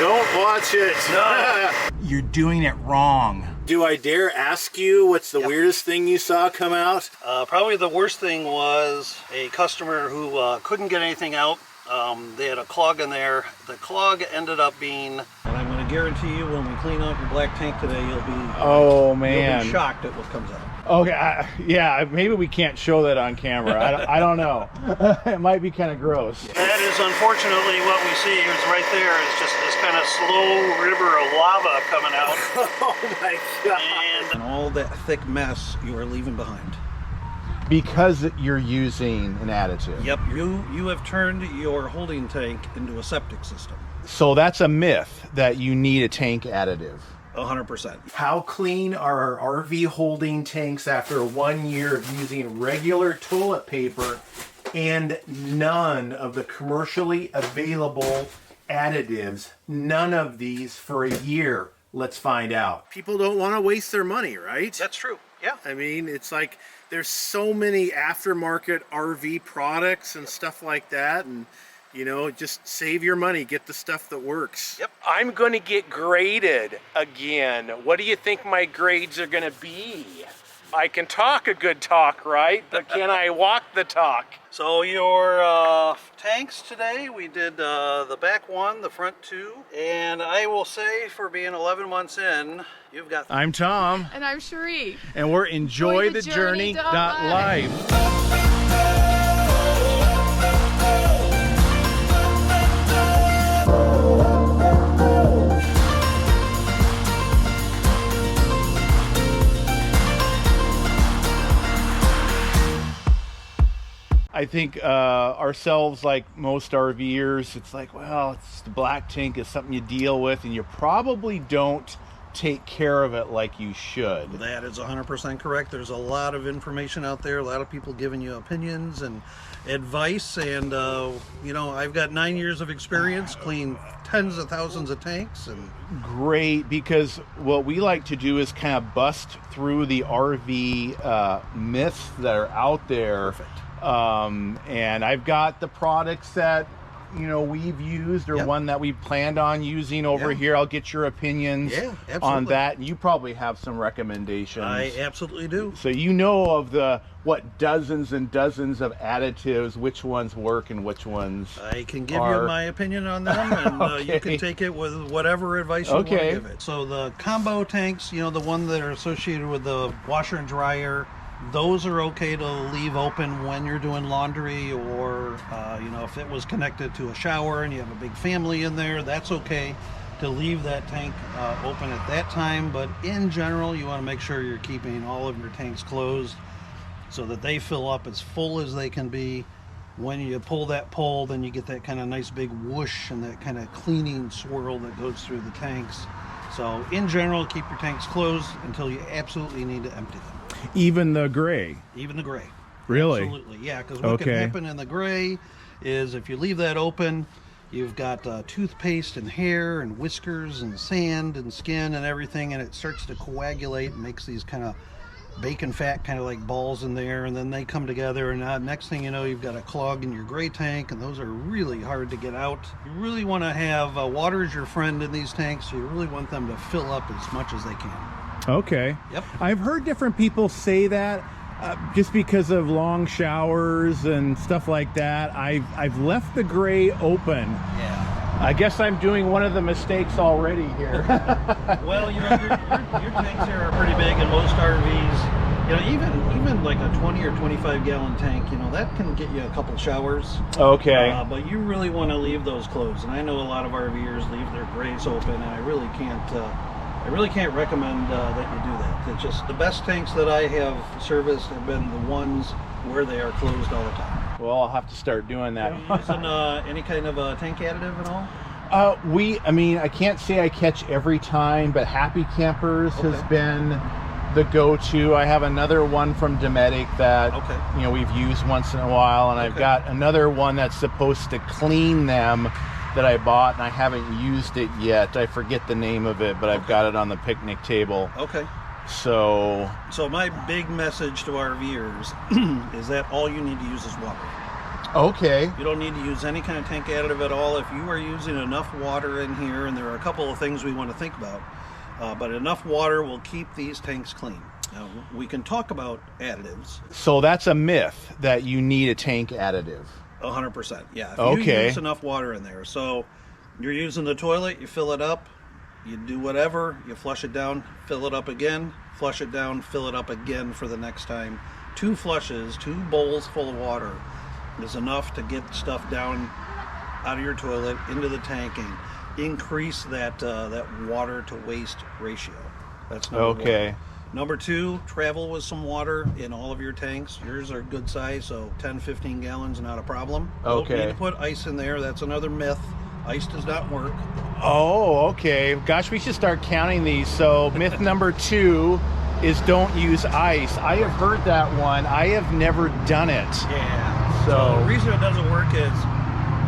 Don't watch it. No. You're doing it wrong. Do I dare ask you what's the weirdest thing you saw come out? Probably the worst thing was a customer who couldn't get anything out. They had a clog in there. The clog ended up being, and I'm going to guarantee you when we clean out your black tank today, you'll be shocked at what comes out. Okay, yeah, maybe we can't show that on camera. I don't know. It might be kind of gross. That is unfortunately what we see is right there is just this kind of slow river of lava coming out. Oh my God. And all that thick mess you are leaving behind. Because you're using an additive. Yep, you have turned your holding tank into a septic system. So that's a myth that you need a tank additive. 100%. How clean are our RV holding tanks after 1 year of using regular toilet paper and none of the commercially available additives? None of these for a year. Let's find out. People don't want to waste their money, right? That's true, yeah. I mean, it's like there's so many aftermarket RV products and stuff like that, and you know, just save your money, get the stuff that works. Yep. I'm going to get graded again. What do you think my grades are going to be? I can talk a good talk, right? But can I walk the talk? So your tanks today, we did the back one, the front two, and I will say for being 11 months in, you've got... I'm Tom. And I'm Cherie. And we're EnjoyTheJourney.Life. I think ourselves, like most RVers, it's like, well, it's the black tank is something you deal with and you probably don't take care of it like you should. That is 100% correct. There's a lot of information out there, a lot of people giving you opinions and advice, and you know, I've got 9 years of experience, cleaned tens of thousands of tanks. And great, because what we like to do is kind of bust through the RV myths that are out there. Perfect. And I've got the products that, you know, we've used or one that we planned on using over here. I'll get your opinions on that. And you probably have some recommendations. I absolutely do. So you know of the, what, dozens and dozens of additives, which ones work and which ones I can give you my opinion on them, and you can take it with whatever advice you want to give it. So the combo tanks, you know, the one that are associated with the washer and dryer, those are okay to leave open when you're doing laundry, or you know, if it was connected to a shower and you have a big family in there, that's okay to leave that tank open at that time. But in general, you want to make sure you're keeping all of your tanks closed so that they fill up as full as they can be. When you pull that pole, then you get that kind of nice big whoosh and that kind of cleaning swirl that goes through the tanks. So in general, keep your tanks closed until you absolutely need to empty them. Even the gray? Even the gray. Really? Absolutely, yeah, because what can happen in the gray is if you leave that open, you've got toothpaste and hair and whiskers and sand and skin and everything, and it starts to coagulate and makes these kind of bacon fat kind of like balls in there, and then they come together, and next thing you know, you've got a clog in your gray tank, and those are really hard to get out. You really want to have water as your friend in these tanks, so you really want them to fill up as much as they can. Okay. Yep. I've heard different people say that just because of long showers and stuff like that. I've left the gray open. Yeah. I guess I'm doing one of the mistakes already here. Well, you know, your tanks here are pretty big, and most RVs, you know, even like a 20 or 25 gallon tank, you know, that can get you a couple showers. Okay. But you really want to leave those closed, and I know a lot of RVers leave their grays open, and I really can't recommend that you do that. It's just the best tanks that I have serviced have been the ones where they are closed all the time. Well, I'll have to start doing that. Are you using any kind of tank additive at all? I mean, I can't say I catch every time, but Happy Campers has been the go-to. I have another one from Dometic that you know, we've used once in a while, and I've got another one that's supposed to clean them that I bought, and I haven't used it yet. I forget the name of it, but I've got it on the picnic table. Okay. So my big message to our viewers is that all you need to use is water. Okay. You don't need to use any kind of tank additive at all. If you are using enough water in here, and there are a couple of things we want to think about, but enough water will keep these tanks clean. Now, we can talk about additives. So that's a myth that you need a tank additive. 100%, yeah. If Okay. you use enough water in there. So you're using the toilet, you fill it up, you do whatever, you flush it down, fill it up again, flush it down, fill it up again for the next time. 2 flushes, 2 bowls full of water is enough to get stuff down out of your toilet into the tank and increase that that water to waste ratio. That's number one. Number 2, travel with some water in all of your tanks. Yours are good size, so 10-15 gallons, not a problem. Okay. Don't need to put ice in there. That's another myth. Ice does not work. Oh, okay. Gosh, we should start counting these. So myth number 2 is don't use ice. I have heard that one. I have never done it. Yeah. So the reason it doesn't work is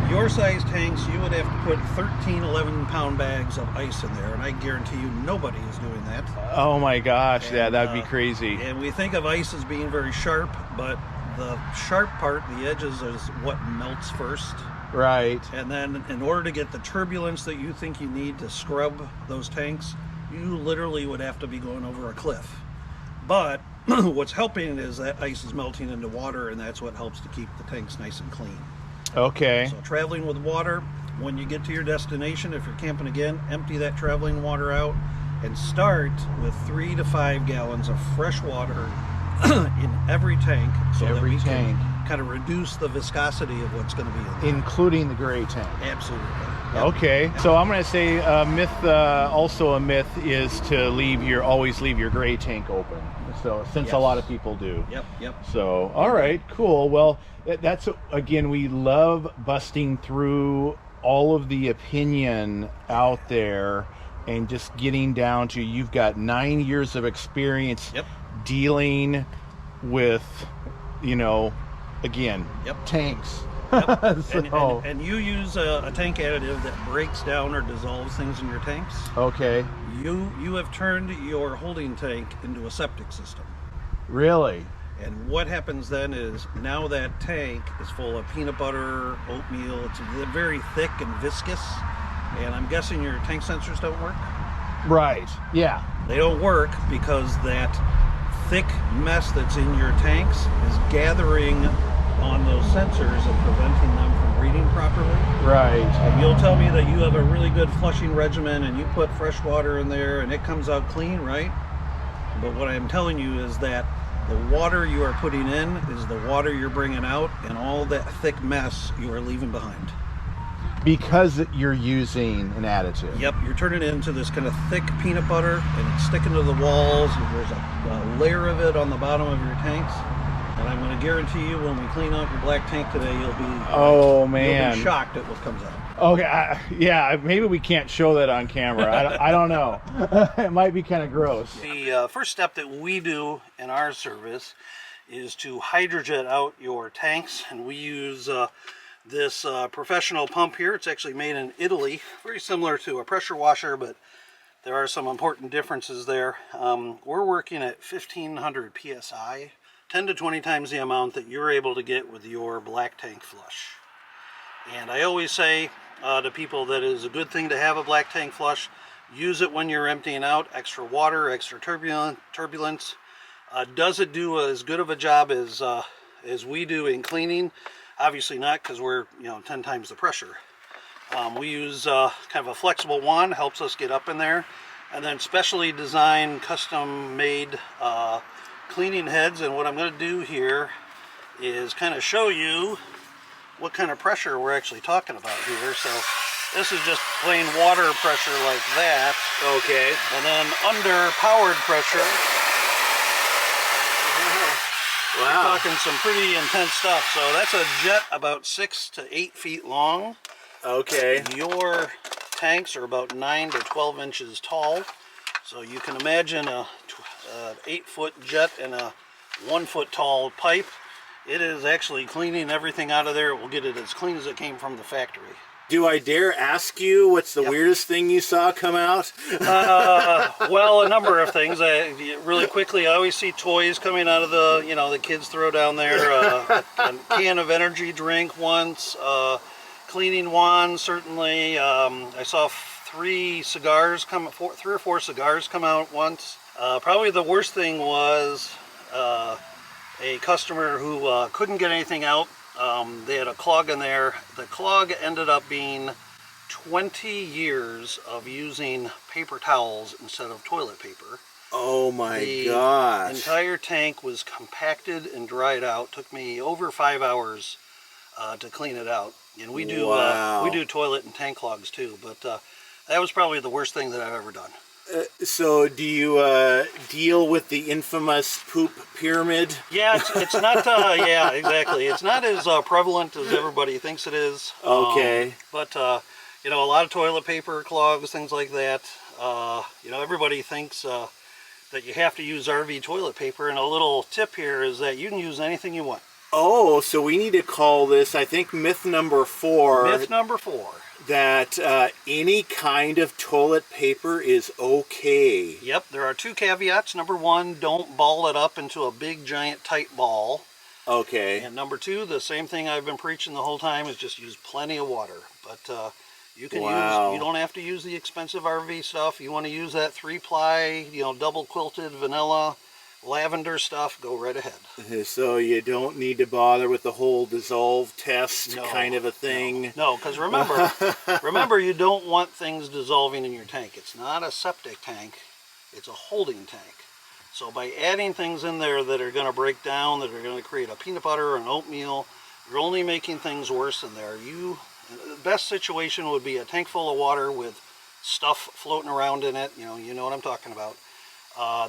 your size tanks, you would have to put 13, 11-pound bags of ice in there, and I guarantee you nobody is doing that. Oh my gosh, And, yeah, that'd be crazy. And we think of ice as being very sharp, but the sharp part, the edges, is what melts first. Right. And then in order to get the turbulence that you think you need to scrub those tanks, you literally would have to be going over a cliff. But what's helping is that ice is melting into water, and that's what helps to keep the tanks nice and clean. Okay. So traveling with water, when you get to your destination, if you're camping again, empty that traveling water out and start with 3 to 5 gallons of fresh water in every tank, so that we can kind of reduce the viscosity of what's going to be in there. Including the gray tank. Absolutely. Yep. Okay, so I'm going to say also a myth is to always leave your gray tank open. So since a lot of people do. Yep. So, all right, cool. Well, that's, again, we love busting through all of the opinion out there and just getting down to, you've got 9 years of experience dealing with, tanks. Yep. So, and you use a tank additive that breaks down or dissolves things in your tanks. okay. You have turned your holding tank into a septic system. Really? And what happens then is now that tank is full of peanut butter, oatmeal. It's very thick and viscous. And I'm guessing your tank sensors don't work? Right. Yeah. They don't work because that thick mess that's in your tanks is gathering on those sensors and preventing them from reading properly. Right. And you'll tell me that you have a really good flushing regimen and you put fresh water in there and it comes out clean, right? But what I'm telling you is that the water you are putting in is the water you're bringing out, and all that thick mess you are leaving behind. Because you're using an additive. Yep, you're turning it into this kind of thick peanut butter, and it's sticking to the walls, and there's a layer of it on the bottom of your tanks. And I'm going to guarantee you, when we clean out your black tank today, you'll be shocked at what comes out. Okay, yeah, maybe we can't show that on camera. I don't know. It might be kind of gross. The first step that we do in our service is to hydrojet out your tanks, and we use this professional pump here. It's actually made in Italy, very similar to a pressure washer, but there are some important differences there. We're working at 1500 psi, 10 to 20 times the amount that you're able to get with your black tank flush. And I always say to people that it is a good thing to have a black tank flush. Use it when you're emptying out. Extra water, extra turbulence. Does it do as good of a job as we do in cleaning? Obviously not, because we're 10 times the pressure. We use kind of a flexible wand, helps us get up in there, and then specially designed, custom made cleaning heads. And what I'm going to do here is kind of show you what kind of pressure we're actually talking about here. So this is just plain water pressure like that. Okay. And then under powered pressure, we're talking some pretty intense stuff. So that's a jet about 6 to 8 feet long. Okay. Your tanks are about 9 to 12 inches tall. So you can imagine a 8-foot jet and a 1-foot tall pipe. It is actually cleaning everything out of there. It will get it as clean as it came from the factory. Do I dare ask you what's the weirdest thing you saw come out? Well, a number of things. Really quickly, I always see toys coming out of the, the kids throw down there. A can of energy drink once, cleaning wand certainly. I saw three or four cigars come out once. Probably the worst thing was a customer who couldn't get anything out. They had a clog in there. The clog ended up being 20 years of using paper towels instead of toilet paper. Oh my gosh. The entire tank was compacted and dried out. Took me over 5 hours to clean it out. And we do we do toilet and tank clogs too, but that was probably the worst thing that I've ever done. So do you deal with the infamous poop pyramid? Yeah, it's not, yeah, exactly. It's not as prevalent as everybody thinks it is. Okay. But, a lot of toilet paper, clogs, things like that. Everybody thinks that you have to use RV toilet paper, and a little tip here is that you can use anything you want. Oh, so we need to call this, I think, myth number 4. Myth number 4. That any kind of toilet paper is okay. Yep, there are 2 caveats. Number 1, don't ball it up into a big, giant, tight ball. Okay. And number 2, the same thing I've been preaching the whole time, is just use plenty of water. But you can you don't have to use the expensive RV stuff. You want to use that 3-ply, double quilted vanilla lavender stuff, go right ahead. So you don't need to bother with the whole dissolve test kind of a thing. No, because remember, you don't want things dissolving in your tank. It's not a septic tank, it's a holding tank. So by adding things in there that are going to break down, that are going to create a peanut butter or an oatmeal, you're only making things worse in there. The best situation would be a tank full of water with stuff floating around in it. You know what I'm talking about.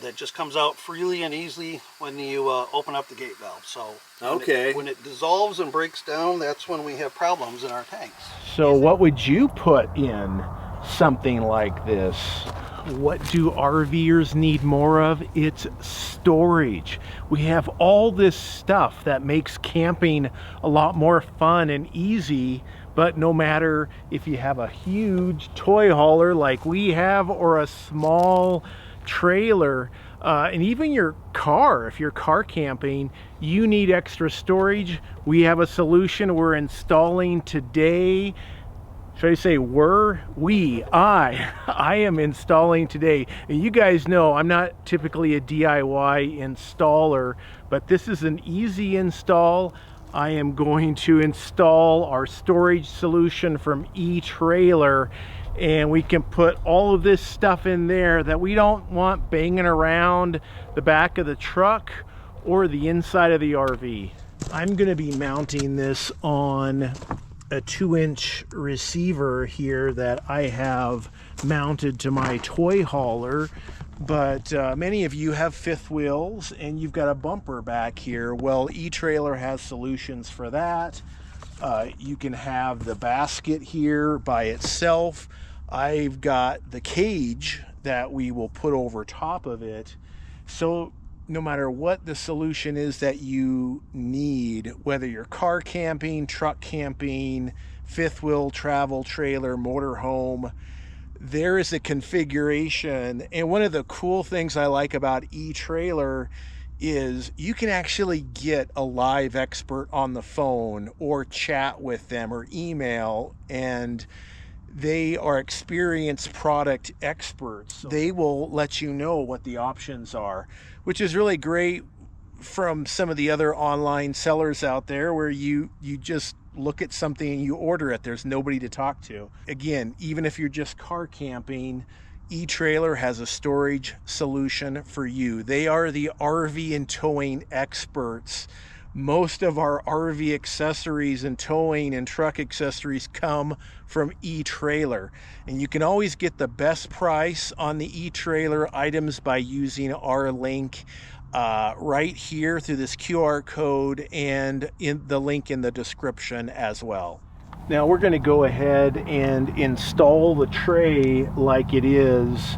That just comes out freely and easily when you open up the gate valve. So when it dissolves and breaks down, that's when we have problems in our tanks. So what would you put in something like this? What do RVers need more of? It's storage. We have all this stuff that makes camping a lot more fun and easy, but no matter if you have a huge toy hauler like we have or a small trailer, and even your car, if you're car camping, you need extra storage. We have a solution we're installing today. Should I say I am installing today. And you guys know I'm not typically a DIY installer, but this is an easy install. I am going to install our storage solution from eTrailer, and we can put all of this stuff in there that we don't want banging around the back of the truck or the inside of the RV. I'm going to be mounting this on a 2-inch receiver here that I have mounted to my toy hauler, but many of you have 5th wheels and you've got a bumper back here. Well, eTrailer has solutions for that. You can have the basket here by itself. I've got the cage that we will put over top of it. So no matter what the solution is that you need, whether you're car camping, truck camping, 5th wheel, travel trailer, motorhome, there is a configuration. And one of the cool things I like about eTrailer is you can actually get a live expert on the phone or chat with them or email, and they are experienced product experts. They will let you know what the options are, which is really great from some of the other online sellers out there where you just look at something and you order it. There's nobody to talk to. Again, even if you're just car camping, eTrailer has a storage solution for you. They are the RV and towing experts. Most of our RV accessories and towing and truck accessories come from eTrailer, and you can always get the best price on the eTrailer items by using our link right here through this QR code and in the link in the description as well. Now we're going to go ahead and install the tray like it is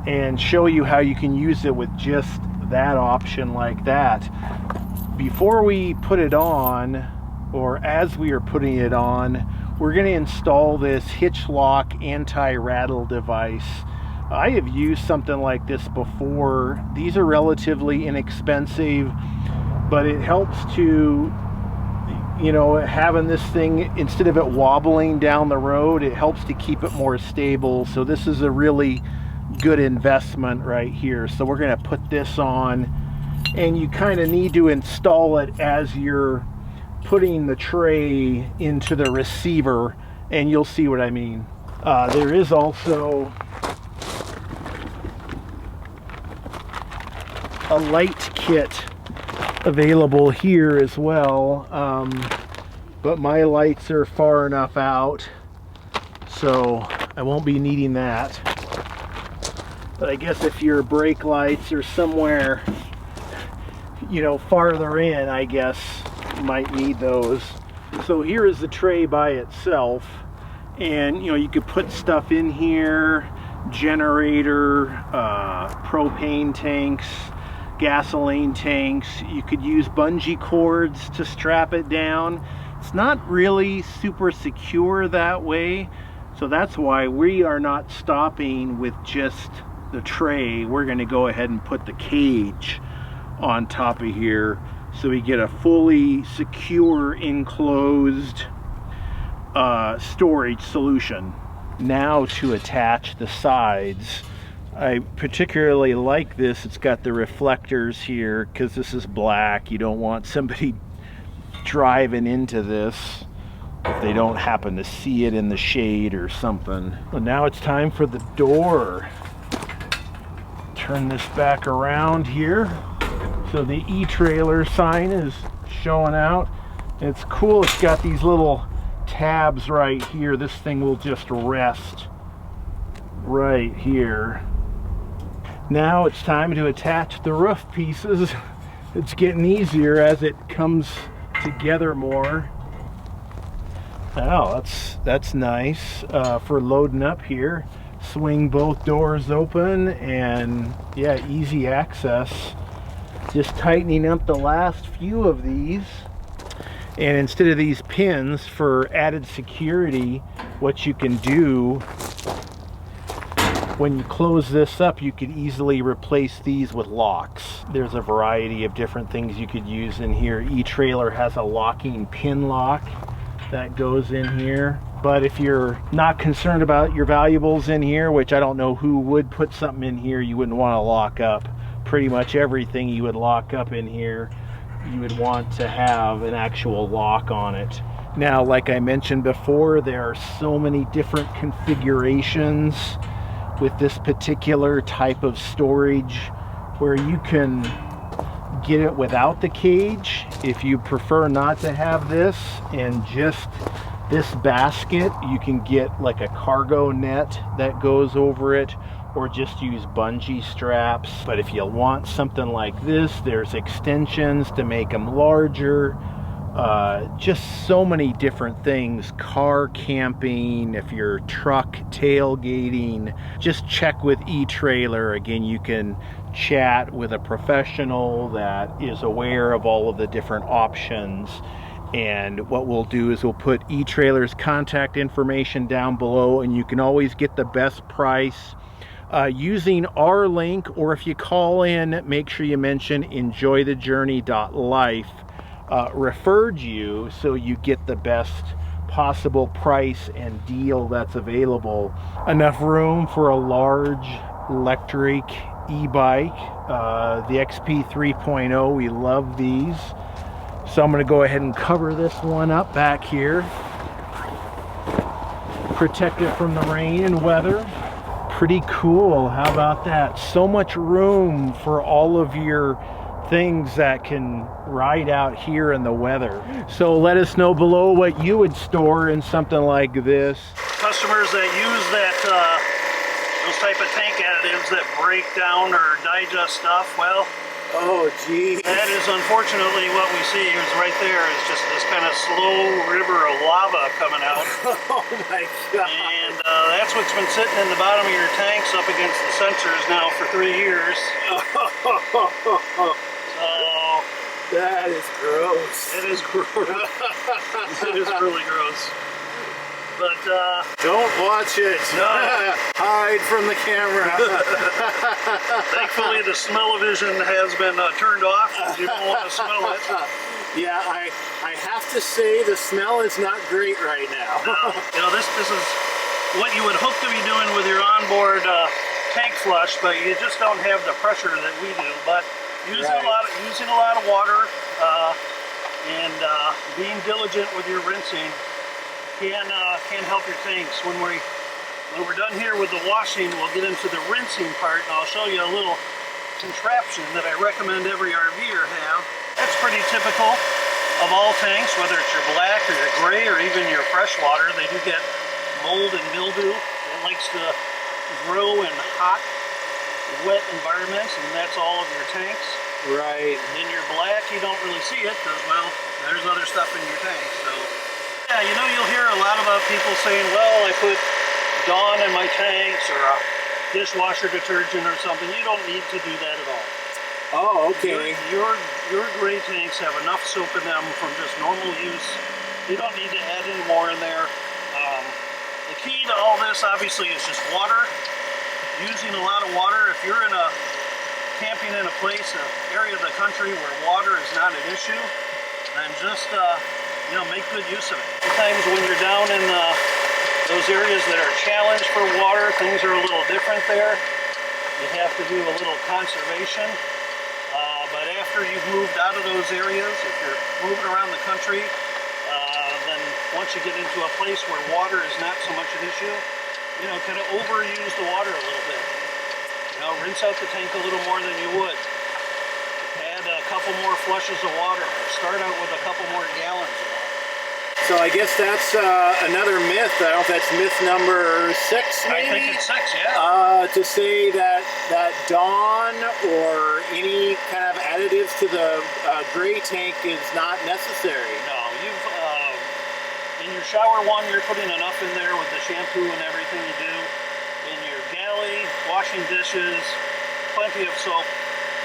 and show you how you can use it with just that option like that. Before we put it on, or as we are putting it on, we're going to install this hitch lock anti-rattle device. I have used something like this before. These are relatively inexpensive, but it helps to, you know, having this thing, instead of it wobbling down the road, it helps to keep it more stable. So this is a really good investment right here. So we're going to put this on, and you kind of need to install it as you're putting the tray into the receiver, and you'll see what I mean. There is also a light kit available here as well, but my lights are far enough out, so I won't be needing that. But I guess if your brake lights are somewhere, you know, farther in, I guess you might need those. So here is the tray by itself, and you know, you could put stuff in here: generator, propane tanks, gasoline tanks. You could use bungee cords to strap it down. It's not really super secure that way, so that's why we are not stopping with just the tray. We're going to go ahead and put the cage on top of here, so we get a fully secure enclosed storage solution. Now to attach the sides. I particularly like this. It's got the reflectors here because this is black. You don't want somebody driving into this if they don't happen to see it in the shade or something. Well, now it's time for the door. Turn this back around here. So the e-trailer sign is showing out. It's cool. It's got these little tabs right here. This thing will just rest right here. Now it's time to attach the roof pieces. It's getting easier as it comes together more. Oh, that's nice for loading up here. Swing both doors open, and yeah, easy access. Just tightening up the last few of these, and instead of these pins, for added security, what you can do when you close this up, you could easily replace these with locks. There's a variety of different things you could use in here. E-trailer has a locking pin lock that goes in here. But if you're not concerned about your valuables in here, which I don't know who would put something in here you wouldn't want to lock up. Pretty much everything you would lock up in here, you would want to have an actual lock on it. Now, like I mentioned before, there are so many different configurations with this particular type of storage, where you can get it without the cage if you prefer not to have this, and just this basket. You can get like a cargo net that goes over it, or just use bungee straps. But if you want something like this, there's extensions to make them larger. Just so many different things. Car camping, if you're truck tailgating, just check with e-trailer. Again, you can chat with a professional that is aware of all of the different options. And what we'll do is we'll put e-trailer's contact information down below, and you can always get the best price using our link, or if you call in, make sure you mention EnjoyTheJourney.Life referred you, so you get the best possible price and deal that's available. Enough room for a large electric e-bike, the XP 3.0. We love these. So I'm going to go ahead and cover this one up back here, protect it from the rain and weather. Pretty cool. How about that? So much room for all of your things that can ride out here in the weather. So let us know below what you would store in something like this. Customers that use that those type of tank additives that break down or digest stuff, well, oh gee, that is unfortunately what we see. Is right there is just this kind of slow river of lava coming out. oh my god. And that's what's been sitting in the bottom of your tanks up against the sensors now for 3 years. So that is gross. it is gross. It is really gross. but don't watch it. No. Hide from the camera. Thankfully, the smell-o-vision has been turned off. You don't want to smell it. Yeah, I have to say the smell is not great right now. You know, this is what you would hope to be doing with your onboard tank flush, but you just don't have the pressure that we do. But using a lot of water and being diligent with your rinsing can help your tanks. When we're done here with the washing, we'll get into the rinsing part, and I'll show you a little contraption that I recommend every RVer have. That's pretty typical of all tanks, whether it's your black or your gray or even your freshwater. They do get mold and mildew. It likes to grow in hot, wet environments, and that's all of your tanks. Right. In your black, you don't really see it because, well, there's other stuff in your tank. So, yeah, you know, you'll hear a lot about people saying, well, I put Dawn in my tanks or a dishwasher detergent or something. You don't need to do that at all. Oh, okay. Your gray tanks have enough soap in them from just normal use. You don't need to add any more in there. The key to all this, obviously, is just water. Using a lot of water. If you're camping in a place, an area of the country where water is not an issue, then just you know, make good use of it. Sometimes when you're down in those areas that are challenged for water, things are a little different there. You have to do a little conservation. But after you've moved out of those areas, if you're moving around the country, then once you get into a place where water is not so much an issue, you know, kind of overuse the water a little bit. You know, rinse out the tank a little more than you would. Add a couple more flushes of water. Or start out with a couple more gallons of water. So I guess that's another myth. I don't know if that's myth number 6, maybe? I think it's 6, yeah. To say that Dawn or any kind of additives to the gray tank is not necessary. No, in your shower one, you're putting enough in there with the shampoo and everything you do. In your galley, washing dishes, plenty of soap.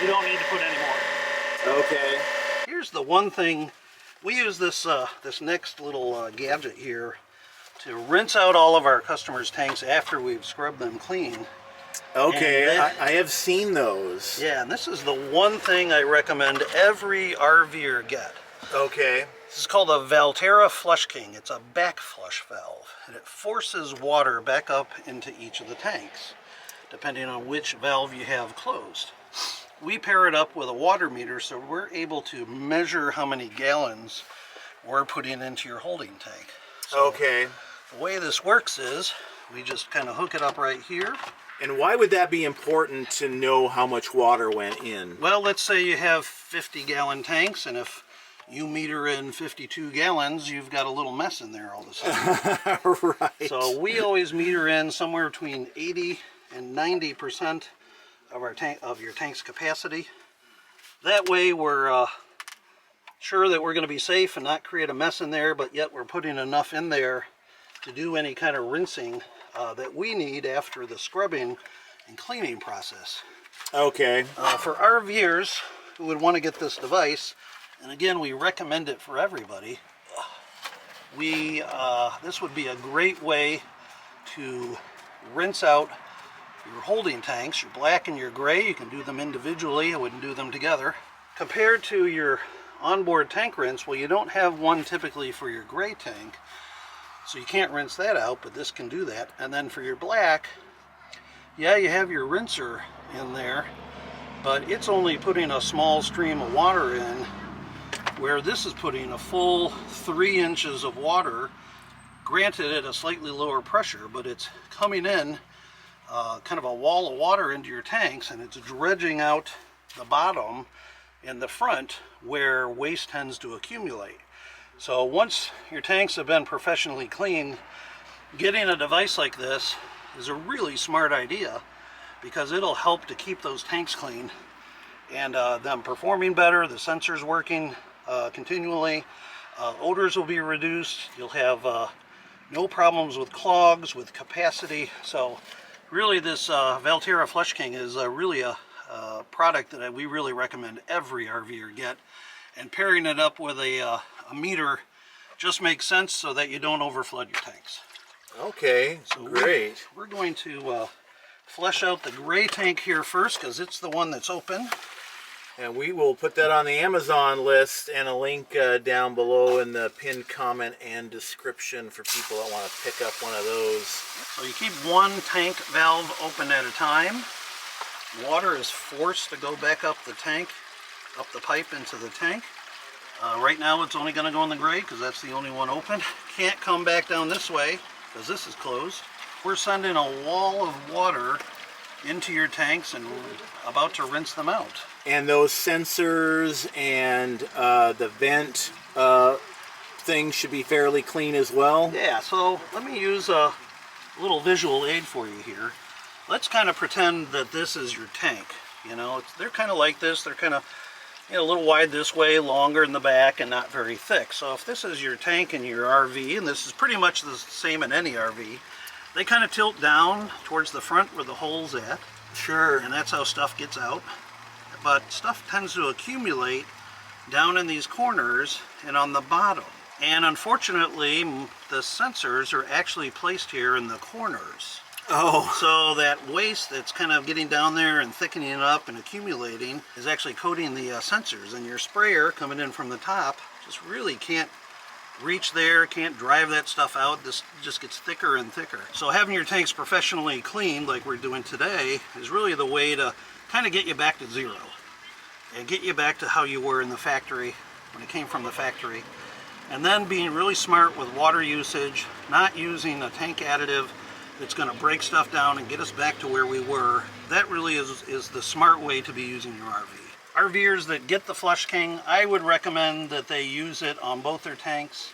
You don't need to put any more. Okay. Here's the one thing. We use this this next little gadget here to rinse out all of our customers' tanks after we've scrubbed them clean. Okay, I have seen those. Yeah, and this is the one thing I recommend every RVer get. Okay. This is called a Valterra Flush King. It's a back flush valve, and it forces water back up into each of the tanks, depending on which valve you have closed. We pair it up with a water meter, so we're able to measure how many gallons we're putting into your holding tank. So okay. The way this works is we just kind of hook it up right here. And why would that be important to know how much water went in? Well, let's say you have 50-gallon tanks, and if you meter in 52 gallons, you've got a little mess in there all of a sudden. Right. So we always meter in somewhere between 80 and 90% of your tank's capacity. That way we're sure that we're going to be safe and not create a mess in there, but yet we're putting enough in there to do any kind of rinsing that we need after the scrubbing and cleaning process. Okay. For RVers who would want to get this device, and again we recommend it for everybody, this would be a great way to rinse out your holding tanks, your black and your gray. You can do them individually. I wouldn't do them together. Compared to your onboard tank rinse, well, you don't have one typically for your gray tank, so you can't rinse that out, but this can do that. And then for your black, yeah, you have your rinser in there, but it's only putting a small stream of water in, where this is putting a full 3 inches of water, granted at a slightly lower pressure, but it's coming in kind of a wall of water into your tanks, and it's dredging out the bottom and the front where waste tends to accumulate. So once your tanks have been professionally cleaned, getting a device like this is a really smart idea, because it'll help to keep those tanks clean and them performing better, the sensors working continually, odors will be reduced, you'll have no problems with clogs, with capacity. So really this Valterra Flush King is really a product that we really recommend every RVer get, and pairing it up with a meter just makes sense so that you don't overflood your tanks. Okay, So great. We're going to flush out the gray tank here first because it's the one that's open. And we will put that on the Amazon list and a link down below in the pinned comment and description for people that want to pick up one of those. So you keep one tank valve open at a time. Water is forced to go back up the tank, up the pipe into the tank. Right now it's only going to go in the gray because that's the only one open. Can't come back down this way because this is closed. We're sending a wall of water into your tanks and we're about to rinse them out. And those sensors and the vent thing should be fairly clean as well? Yeah, so let me use a little visual aid for you here. Let's kind of pretend that this is your tank. You know, they're kind of like this. They're kind of, you know, a little wide this way, longer in the back, and not very thick. So if this is your tank in your RV, and this is pretty much the same in any RV, they kind of tilt down towards the front where the hole's at. Sure. And that's how stuff gets out. But stuff tends to accumulate down in these corners and on the bottom. And unfortunately, the sensors are actually placed here in the corners. Oh. So that waste that's kind of getting down there and thickening up and accumulating is actually coating the sensors. And your sprayer coming in from the top just really can't reach there, can't drive that stuff out. This just gets thicker and thicker. So having your tanks professionally cleaned like we're doing today is really the way to kind of get you back to zero and get you back to how you were in the factory when it came from the factory. And then being really smart with water usage, not using a tank additive that's going to break stuff down and get us back to where we were. That really is the smart way to be using your RV. RVers that get the Flush King, I would recommend that they use it on both their tanks.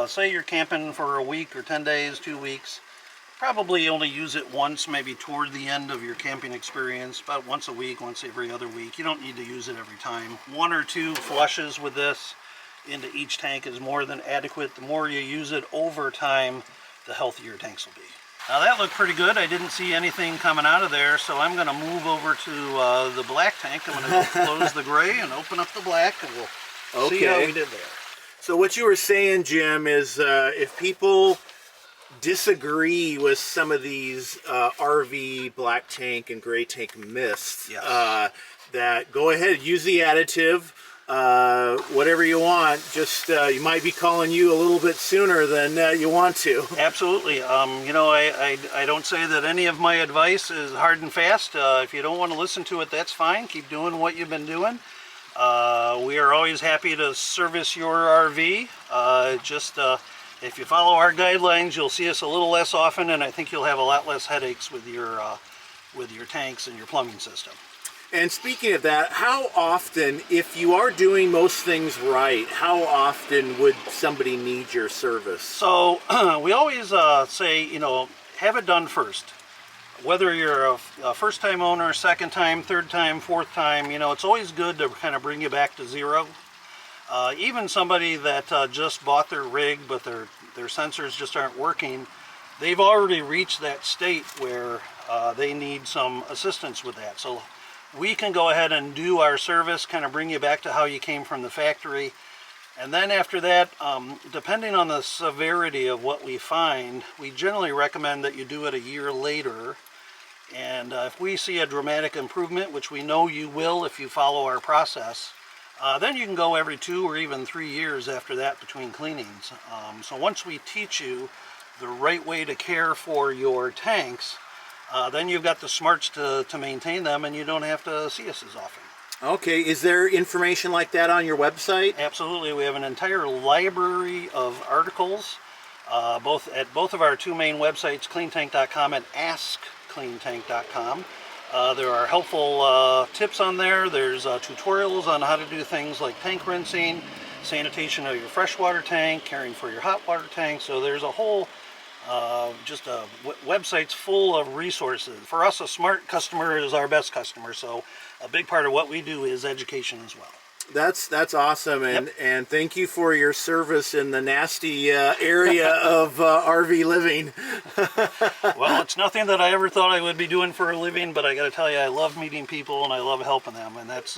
Say you're camping for a week or 10 days, 2 weeks. Probably only use it once, maybe toward the end of your camping experience, about once a week, once every other week. You don't need to use it every time. 1 or 2 flushes with this into each tank is more than adequate. The more you use it over time, the healthier your tanks will be. Now that looked pretty good. I didn't see anything coming out of there, so I'm going to move over to the black tank. I'm going to close the gray and open up the black, and we'll see how we did there. So what you were saying, Jim, is if people disagree with some of these RV black tank and gray tank myths, Yes. that go ahead, use the additive, whatever you want. Just you might be calling you a little bit sooner than you want to. Absolutely. You know, I don't say that any of my advice is hard and fast. If you don't want to listen to it, that's fine. Keep doing what you've been doing. We are always happy to service your RV. If you follow our guidelines, you'll see us a little less often, and I think you'll have a lot less headaches with your tanks and your plumbing system. And speaking of that, how often, if you are doing most things right, how often would somebody need your service? So we always say, you know, have it done first. Whether you're a first-time owner, second time, third time, fourth time, you know, it's always good to kind of bring you back to zero. Even somebody that just bought their rig, but their sensors just aren't working, they've already reached that state where they need some assistance with that. So we can go ahead and do our service, kind of bring you back to how you came from the factory. And then after that, depending on the severity of what we find, we generally recommend that you do it a year later. And if we see a dramatic improvement, which we know you will if you follow our process, then you can go every 2 or even 3 years after that between cleanings. So once we teach you the right way to care for your tanks, then you've got the smarts to maintain them, and you don't have to see us as often. Okay, is there information like that on your website? Absolutely. We have an entire library of articles, both of our 2 main websites, cleantank.com and askcleantank.com. There are helpful tips on there. There's tutorials on how to do things like tank rinsing, sanitation of your freshwater tank, caring for your hot water tank. So there's a whole website's full of resources. For us, a smart customer is our best customer, so a big part of what we do is education as well. That's awesome, and thank you for your service in the nasty area of RV living. Well, it's nothing that I ever thought I would be doing for a living, but I got to tell you, I love meeting people and I love helping them, and that's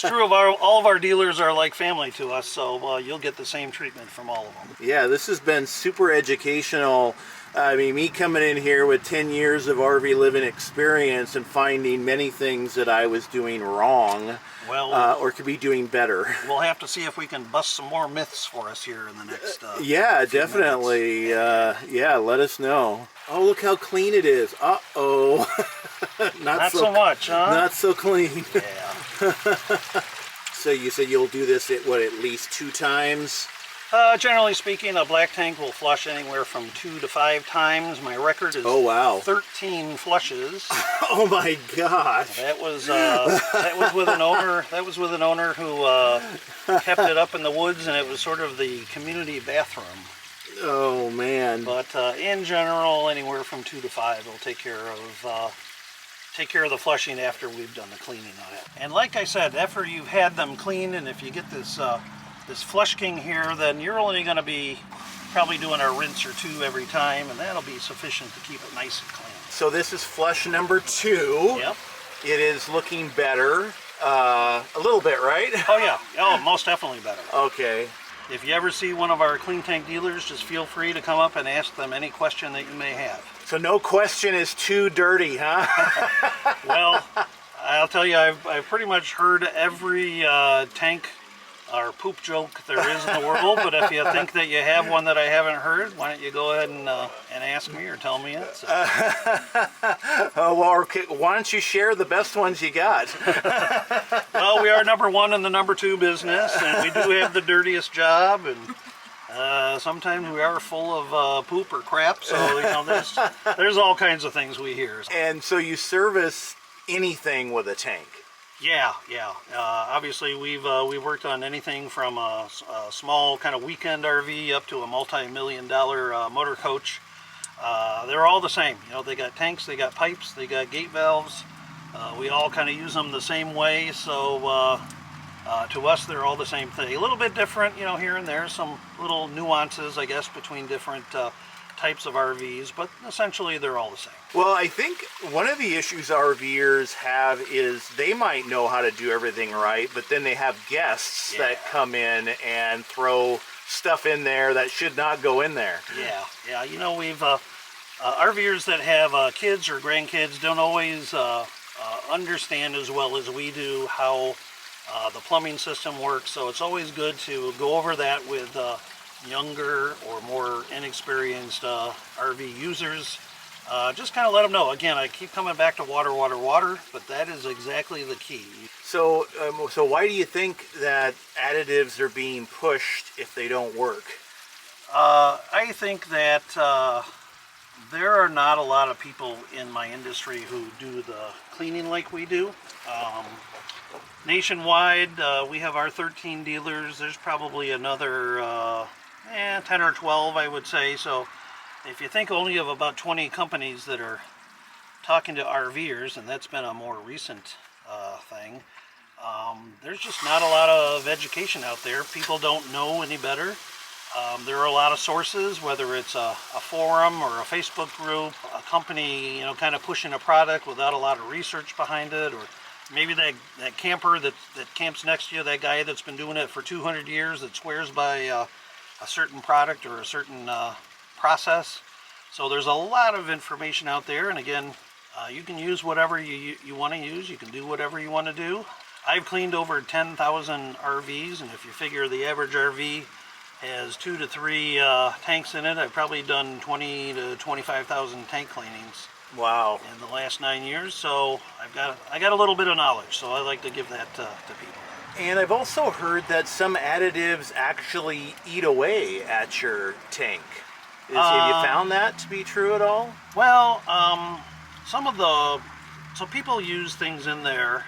true of all of our dealers are like family to us. So you'll get the same treatment from all of them. Yeah, this has been super educational. I mean, me coming in here with 10 years of RV living experience and finding many things that I was doing wrong, or could be doing better. We'll have to see if we can bust some more myths for us here in the next yeah, definitely. Yeah, let us know. Oh, look how clean it is. Uh-oh. Not so much, huh? Not so clean. Yeah. So you said you'll do this at least 2 times? Generally speaking, a black tank will flush anywhere from 2 to 5 times. My record is 13 flushes. Oh my God! That was with an owner. That was with an owner who kept it up in the woods, and it was sort of the community bathroom. Oh man! But in general, anywhere from 2 to 5 will take care of the flushing after we've done the cleaning on it. And like I said, after you've had them cleaned, and if you get this Flush King here, then you're only going to be probably doing a rinse or 2 every time, and that'll be sufficient to keep it nice and clean. So this is flush number 2. Yep. It is looking better, a little bit, right? Oh yeah, oh, most definitely better. Okay. If you ever see one of our Kleen Tank dealers, just feel free to come up and ask them any question that you may have. So no question is too dirty, huh? Well, I'll tell you, I've pretty much heard every tank or poop joke there is in the world, but if you think that you have one that I haven't heard, why don't you go ahead and ask me or tell me it. So. Well, why don't you share the best ones you got? Well, we are number 1 in the number 2 business, and we do have the dirtiest job, and sometimes we are full of poop or crap, so you know, there's all kinds of things we hear. And so you service anything with a tank? Yeah. Obviously, we've worked on anything from a small kind of weekend RV up to a multi-million-dollar motor coach. They're all the same. You know, they got tanks, they got pipes, they got gate valves. We all kind of use them the same way. So to us, they're all the same thing. A little bit different, you know, here and there. Some little nuances, I guess, between different types of RVs, but essentially they're all the same. Well, I think one of the issues RVers have is they might know how to do everything right, but then they have guests that come in and throw stuff in there that should not go in there. Yeah. You know, we've RVers that have kids or grandkids don't always understand as well as we do how the plumbing system works, so it's always good to go over that with younger or more inexperienced RV users. Just kind of let them know. Again, I keep coming back to water, but that is exactly the key. So why do you think that additives are being pushed if they don't work? I think that there are not a lot of people in my industry who do the cleaning like we do. Nationwide, we have our 13 dealers. There's probably another 10 or 12, I would say. So if you think only of about 20 companies that are talking to RVers, and that's been a more recent thing, there's just not a lot of education out there. People don't know any better. There are a lot of sources, whether it's a forum or a Facebook group, a company, you know, kind of pushing a product without a lot of research behind it, or maybe that camper that camps next to you, that guy that's been doing it for 200 years that swears by a certain product or a certain process. So there's a lot of information out there, and again, you can use whatever you want to use. You can do whatever you want to do. I've cleaned over 10,000 RVs, and if you figure the average RV has 2 to 3 tanks in it, I've probably done 20 to 25,000 tank cleanings. Wow. In the last 9 years, so I got a little bit of knowledge, so I like to give that to people. And I've also heard that some additives actually eat away at your tank. Have you found that to be true at all? Well, so people use things in there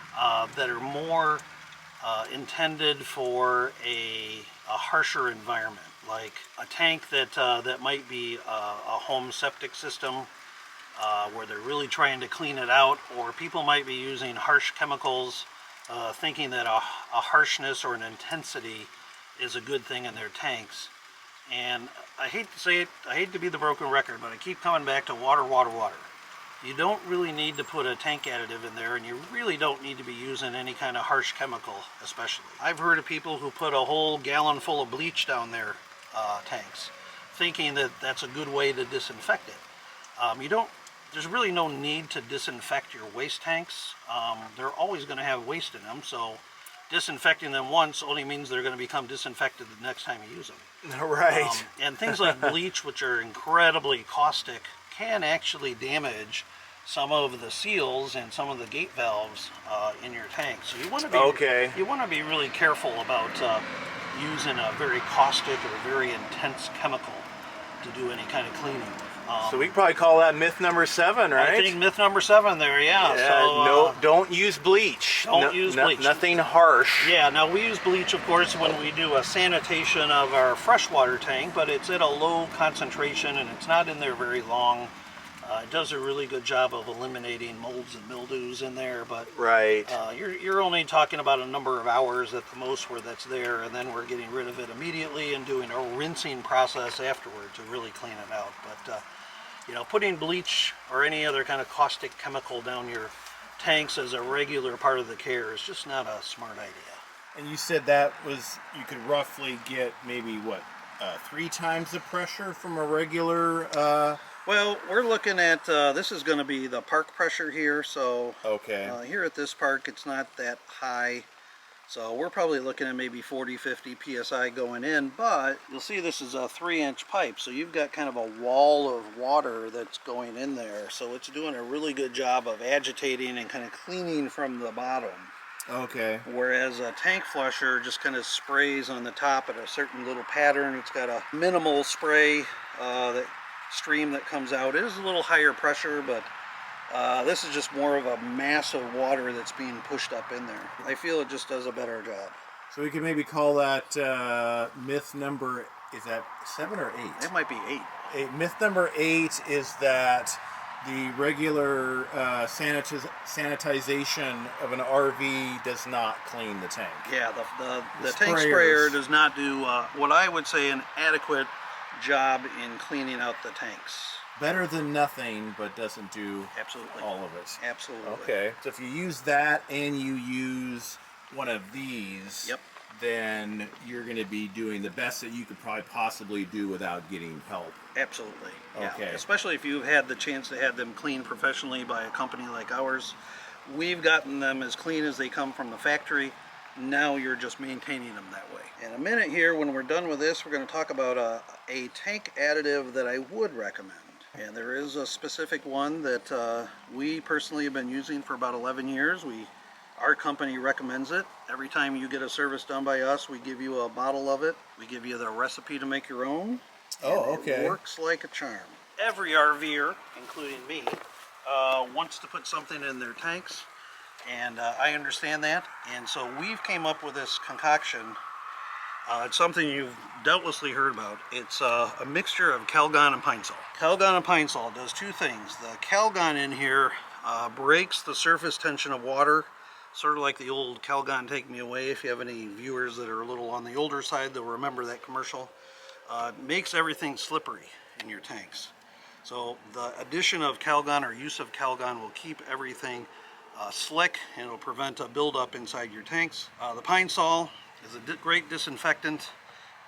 that are more intended for a harsher environment, like a tank that might be a home septic system where they're really trying to clean it out, or people might be using harsh chemicals thinking that a harshness or an intensity is a good thing in their tanks. And I hate to say it, I hate to be the broken record, but I keep coming back to water, water, water. You don't really need to put a tank additive in there, and you really don't need to be using any kind of harsh chemical, especially. I've heard of people who put a whole gallon full of bleach down their tanks, thinking that that's a good way to disinfect it. There's really no need to disinfect your waste tanks. They're always going to have waste in them, so disinfecting them once only means they're going to become disinfected the next time you use them. Right. And things like bleach, which are incredibly caustic, can actually damage some of the seals and some of the gate valves in your tank. So you want to be you want to be really careful about using a very caustic or very intense chemical to do any kind of cleaning. So we could probably call that myth number 7, right? I think myth number 7 there, yeah. So, no, don't use bleach. Don't use bleach. Nothing harsh. Yeah, now we use bleach, of course, when we do a sanitation of our freshwater tank, but it's at a low concentration and it's not in there very long. It does a really good job of eliminating molds and mildews in there, but you're only talking about a number of hours at the most where that's there, and then we're getting rid of it immediately and doing a rinsing process afterward to really clean it out. But you know, putting bleach or any other kind of caustic chemical down your tanks as a regular part of the care is just not a smart idea. And you said that was, you could roughly get maybe what, 3 times the pressure from a regular Well, we're looking at, this is going to be the park pressure here, so here at this park it's not that high, so we're probably looking at maybe 40-50 psi going in, but you'll see this is a 3-inch pipe, so you've got kind of a wall of water that's going in there, so it's doing a really good job of agitating and kind of cleaning from the bottom. Okay. Whereas a tank flusher just kind of sprays on the top at a certain little pattern. It's got a minimal spray stream that comes out. It is a little higher pressure, but this is just more of a mass of water that's being pushed up in there. I feel it just does a better job. So we could maybe call that myth number, is that 7 or 8? It might be 8. Myth number 8 is that the regular sanitization of an RV does not clean the tank. Yeah, the tank sprayer does not do what I would say an adequate job in cleaning out the tanks. Better than nothing, but doesn't do all of it. Absolutely. Okay. So if you use that and you use one of these, then you're going to be doing the best that you could probably possibly do without getting help. Absolutely. Okay. Yeah. Especially if you've had the chance to have them cleaned professionally by a company like ours. We've gotten them as clean as they come from the factory. Now you're just maintaining them that way. In a minute here, when we're done with this, we're going to talk about a tank additive that I would recommend. And there is a specific one that we personally have been using for about 11 years. Our company recommends it. Every time you get a service done by us, we give you a bottle of it. We give you the recipe to make your own. Oh, okay. It works like a charm. Every RVer, including me, wants to put something in their tanks. And I understand that, and so we've came up with this concoction. It's something you've doubtlessly heard about. It's a mixture of Calgon and pine salt. Calgon and pine salt does 2 things. The Calgon in here breaks the surface tension of water, sort of like the old Calgon Take Me Away. If you have any viewers that are a little on the older side, they'll remember that commercial. Makes everything slippery in your tanks. So the addition of Calgon or use of Calgon will keep everything slick, and it'll prevent a buildup inside your tanks. The pine salt is a great disinfectant,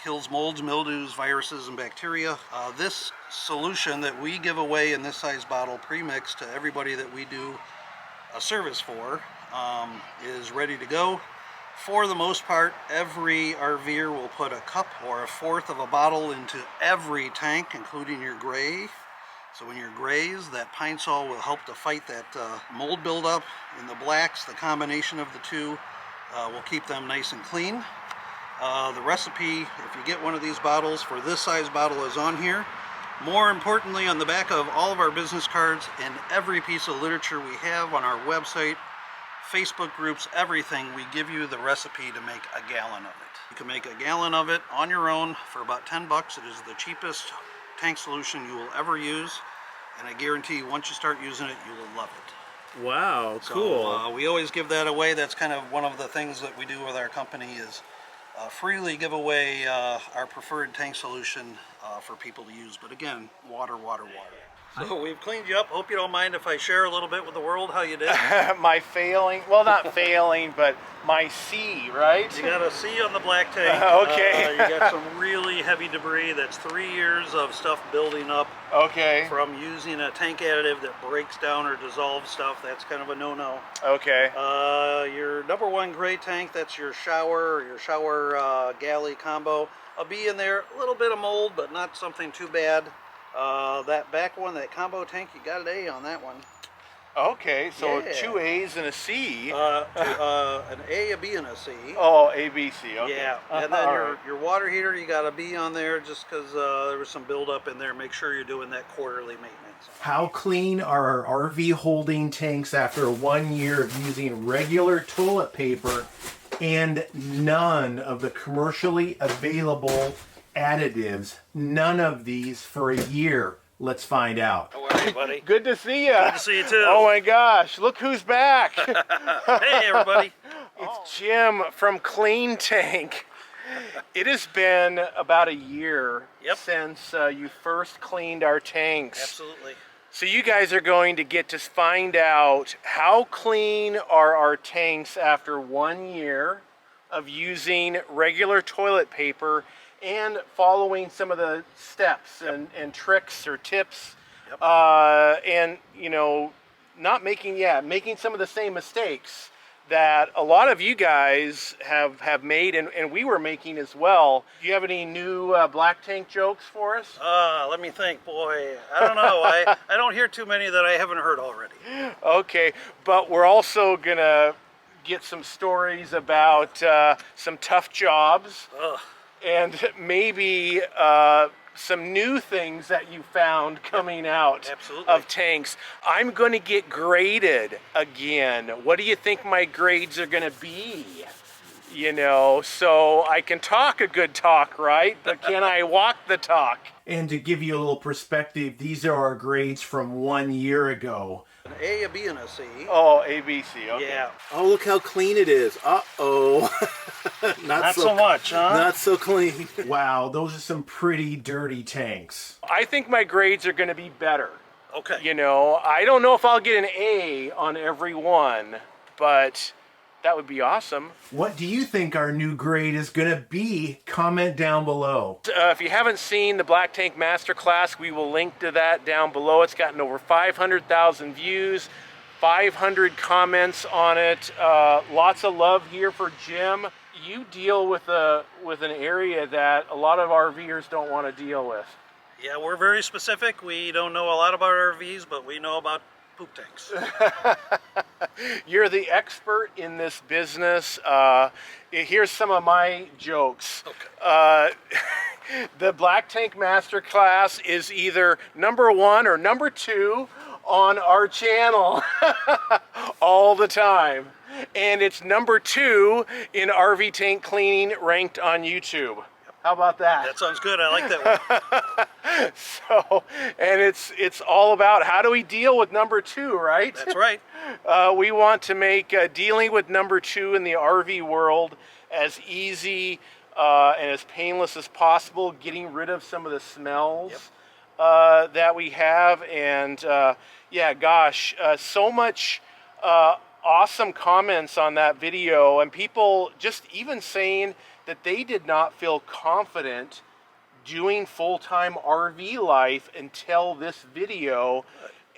kills molds, mildews, viruses, and bacteria. This solution that we give away in this size bottle pre-mixed to everybody that we do a service for is ready to go. For the most part, every RVer will put a cup or a 1/4 of a bottle into every tank, including your gray. So when you're grays, that pine salt will help to fight that mold buildup. In the blacks, the combination of the 2 will keep them nice and clean. The recipe, if you get one of these bottles, for this size bottle is on here. More importantly, on the back of all of our business cards and every piece of literature we have on our website, Facebook groups, everything, we give you the recipe to make a gallon of it. You can make a gallon of it on your own for about 10 bucks. It is the cheapest tank solution you will ever use, and I guarantee once you start using it, you will love it. Wow, cool. So, we always give that away. That's kind of one of the things that we do with our company is freely give away our preferred tank solution for people to use. But again, water, water, water. So we've cleaned you up. Hope you don't mind if I share a little bit with the world how you did. My failing, well, not failing, but my C, right? You got a C on the black tank. Okay. You got some really heavy debris. That's 3 years of stuff building up. Okay. From using a tank additive that breaks down or dissolves stuff. That's kind of a no-no. Okay. Your number one gray tank, that's your shower or your shower galley combo. A B in there, a little bit of mold, but not something too bad. That back one, that combo tank, you got an A on that one. Okay, so Yeah. 2 A's and a C. An A, a B, and a C. Oh, A, B, C. Okay. Yeah, and then your water heater, you got a B on there just because there was some buildup in there. Make sure you're doing that quarterly maintenance. How clean are our RV holding tanks after 1 year of using regular toilet paper and none of the commercially available additives? None of these for a year. Let's find out. How are you, buddy? Good to see you. Good to see you too. Oh my gosh, look who's back. Hey, everybody. It's Jim from Kleen Tank. It has been about a year since you first cleaned our tanks. Absolutely. So you guys are going to get to find out how clean are our tanks after 1 year of using regular toilet paper and following some of the steps and tricks or tips, and you know, not making some of the same mistakes that a lot of you guys have made and we were making as well. Do you have any new black tank jokes for us? Let me think, boy. I don't know. I don't hear too many that I haven't heard already. Okay, but we're also gonna get some stories about some tough jobs. Ugh. And maybe some new things that you found coming out of tanks. I'm going to get graded again. What do you think my grades are going to be? You know, so I can talk a good talk, right? But can I walk the talk? And to give you a little perspective, these are our grades from 1 year ago. An A, a B, and a C. Oh, A, B, C, okay. Yeah. Oh, look how clean it is. Uh-oh. Not so much, huh? Not so clean. Wow, those are some pretty dirty tanks. I think my grades are going to be better. Okay. You know, I don't know if I'll get an A on every one, but that would be awesome. What do you think our new grade is going to be? Comment down below. If you haven't seen the Black Tank Masterclass, we will link to that down below. It's gotten over 500,000 views, 500 comments on it. Lots of love here for Jim. You deal with an area that a lot of RVers don't want to deal with. Yeah, we're very specific. We don't know a lot about RVs, but we know about poop tanks. You're the expert in this business. Here's some of my jokes. Okay. The Black Tank Masterclass is either number 1 or number 2 on our channel all the time. And it's number 2 in RV tank cleaning ranked on YouTube. How about that? That sounds good. I like that one. So, and it's all about how do we deal with number 2, right? That's right. We want to make dealing with number 2 in the RV world as easy and as painless as possible, getting rid of some of the smells that we have. And yeah, gosh, so much awesome comments on that video, and people just even saying that they did not feel confident doing full-time RV life until this video.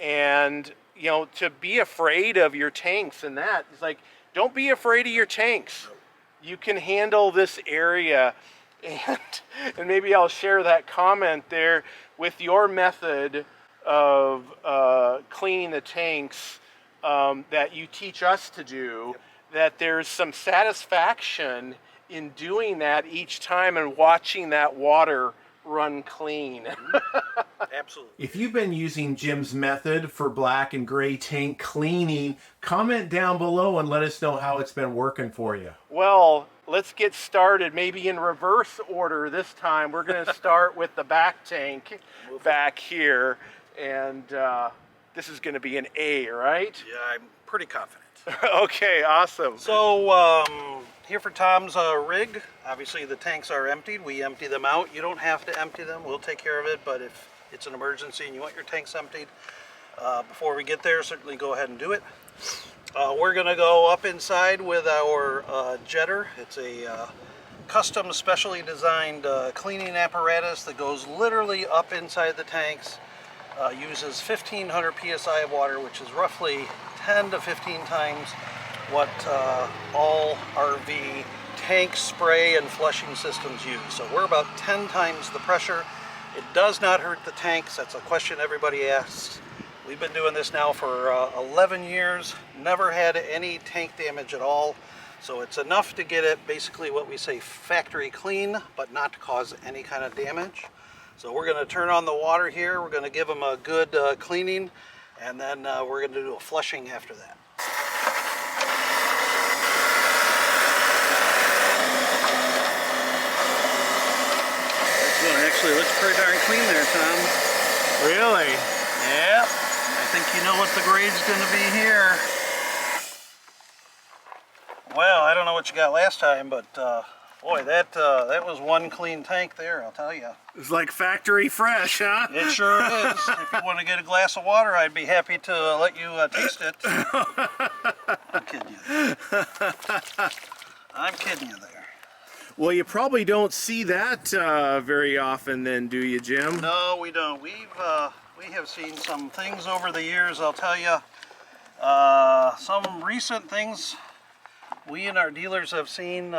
And you know, to be afraid of your tanks and that, it's like, don't be afraid of your tanks. You can handle this area. And maybe I'll share that comment there with your method of cleaning the tanks that you teach us to do, that there's some satisfaction in doing that each time and watching that water run clean. Absolutely. If you've been using Jim's method for black and gray tank cleaning, comment down below and let us know how it's been working for you. Well, let's get started, maybe in reverse order this time. We're going to start with the back tank back here. And this is going to be an A, right? Yeah, I'm pretty confident. Okay, awesome. So here for Tom's rig, obviously the tanks are emptied. We empty them out. You don't have to empty them. We'll take care of it, but if it's an emergency and you want your tanks emptied, before we get there, certainly go ahead and do it. We're going to go up inside with our jetter. It's a custom, specially designed cleaning apparatus that goes literally up inside the tanks. Uses 1,500 psi of water, which is roughly 10 to 15 times what all RV tank spray and flushing systems use. So we're about 10 times the pressure. It does not hurt the tanks. That's a question everybody asks. We've been doing this now for 11 years, never had any tank damage at all. So it's enough to get it basically what we say factory clean, but not to cause any kind of damage. So we're going to turn on the water here. We're going to give them a good cleaning, and then we're going to do a flushing after that. Well, actually, it looks pretty darn clean there, Tom. Really? Yep. I think you know what the grade's going to be here. Well, I don't know what you got last time, but boy, that was one clean tank there, I'll tell you. It's like factory fresh, huh? It sure is. If you want to get a glass of water, I'd be happy to let you taste it. I'm kidding you. I'm kidding you there. Well, you probably don't see that very often then, do you, Jim? No, we don't. We have seen some things over the years, I'll tell you. Some recent things we and our dealers have seen. We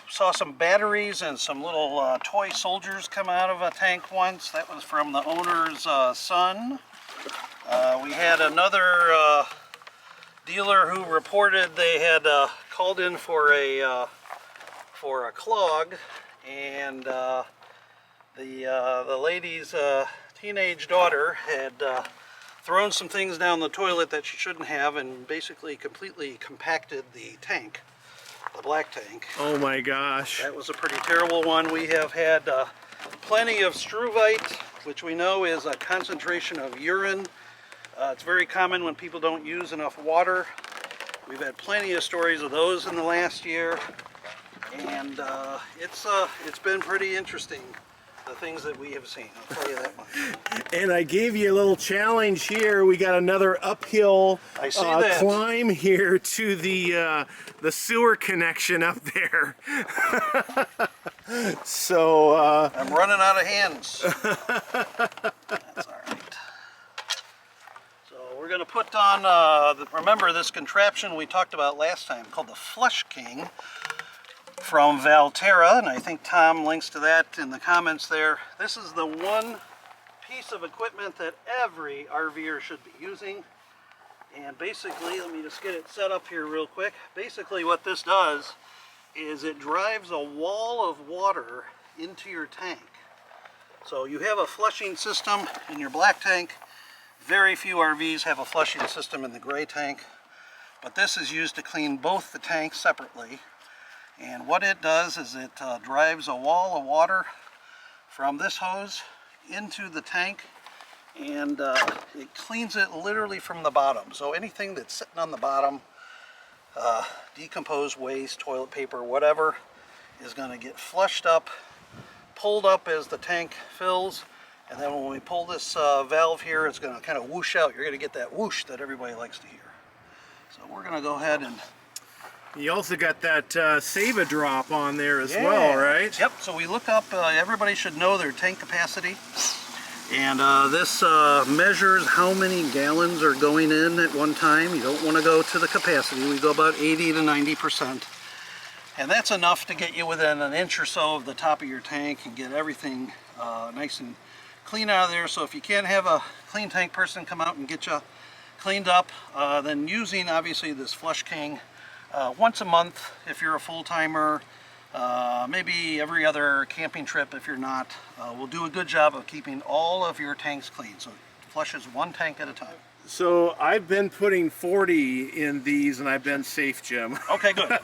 saw some batteries and some little toy soldiers come out of a tank once. That was from the owner's son. We had another dealer who reported they had called in for a clog, and the lady's teenage daughter had thrown some things down the toilet that she shouldn't have, and basically completely compacted the tank. The black tank. Oh my gosh. That was a pretty terrible one. We have had plenty of Struvite, which we know is a concentration of urine. It's very common when people don't use enough water. We've had plenty of stories of those in the last year, and it's been pretty interesting, the things that we have seen, I'll tell you that much. And I gave you a little challenge here. We got another uphill climb here to the sewer connection up there. So I'm running out of hands. That's all right. So we're going to put on, remember this contraption we talked about last time called the Flush King from Valterra, and I think Tom links to that in the comments there. This is the one piece of equipment that every RVer should be using. And basically, let me just get it set up here real quick. Basically what this does is it drives a wall of water into your tank. So you have a flushing system in your black tank. Very few RVs have a flushing system in the gray tank, but this is used to clean both the tanks separately. And what it does is it drives a wall of water from this hose into the tank, and it cleans it literally from the bottom. So anything that's sitting on the bottom, decomposed waste, toilet paper, whatever, is going to get flushed up, pulled up as the tank fills, and then when we pull this valve here, it's going to kind of whoosh out. You're going to get that whoosh that everybody likes to hear. So we're going to go ahead and... You also got that save a drop on there as well, right? Yep, so we look up, everybody should know their tank capacity. And this measures how many gallons are going in at one time. You don't want to go to the capacity. We go about 80 to 90%. And that's enough to get you within an inch or so of the top of your tank and get everything nice and clean out of there. So if you can't have a clean tank person come out and get you cleaned up, then using obviously this Flush King once a month if you're a full-timer, maybe every other camping trip if you're not, will do a good job of keeping all of your tanks clean. So it flushes one tank at a time. So I've been putting 40 in these and I've been safe, Jim. Okay, good.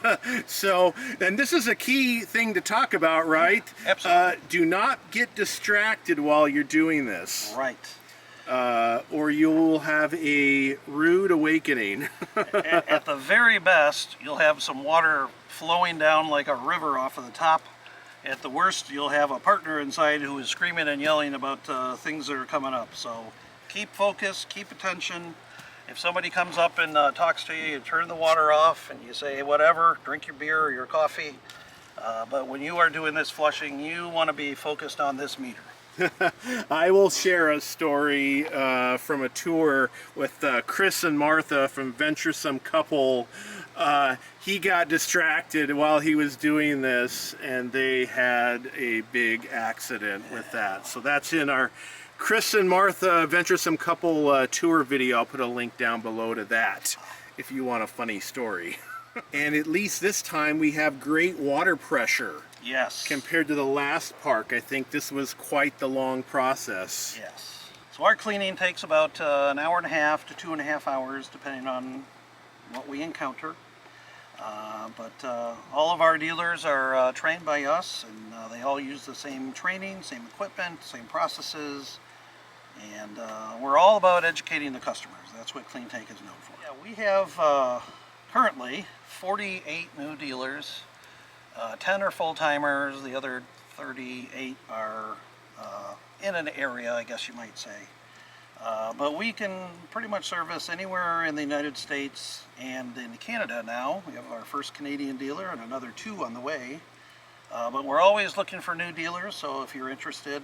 So, and this is a key thing to talk about, right? Absolutely. Do not get distracted while you're doing this. Right. or you'll have a rude awakening. At the very best, you'll have some water flowing down like a river off of the top. At the worst, you'll have a partner inside who is screaming and yelling about things that are coming up. So keep focused, keep attention. If somebody comes up and talks to you, you turn the water off and you say, hey, whatever, drink your beer or your coffee. But when you are doing this flushing, you want to be focused on this meter. I will share a story from a tour with Chris and Martha from Venturesome Couple. He got distracted while he was doing this, and they had a big accident with that. So that's in our Chris and Martha Venturesome Couple tour video. I'll put a link down below to that if you want a funny story. And at least this time we have great water pressure. Yes. Compared to the last park, I think this was quite the long process. Yes. So our cleaning takes about an hour and a half to 2.5 hours, depending on what we encounter. But all of our dealers are trained by us, and they all use the same training, same equipment, same processes, and we're all about educating the customers. That's what Kleen Tank is known for. Yeah, we have currently 48 new dealers. 10 are full-timers, the other 38 are in an area, I guess you might say. But we can pretty much service anywhere in the United States and in Canada now. We have our first Canadian dealer and another 2 on the way. But we're always looking for new dealers, so if you're interested,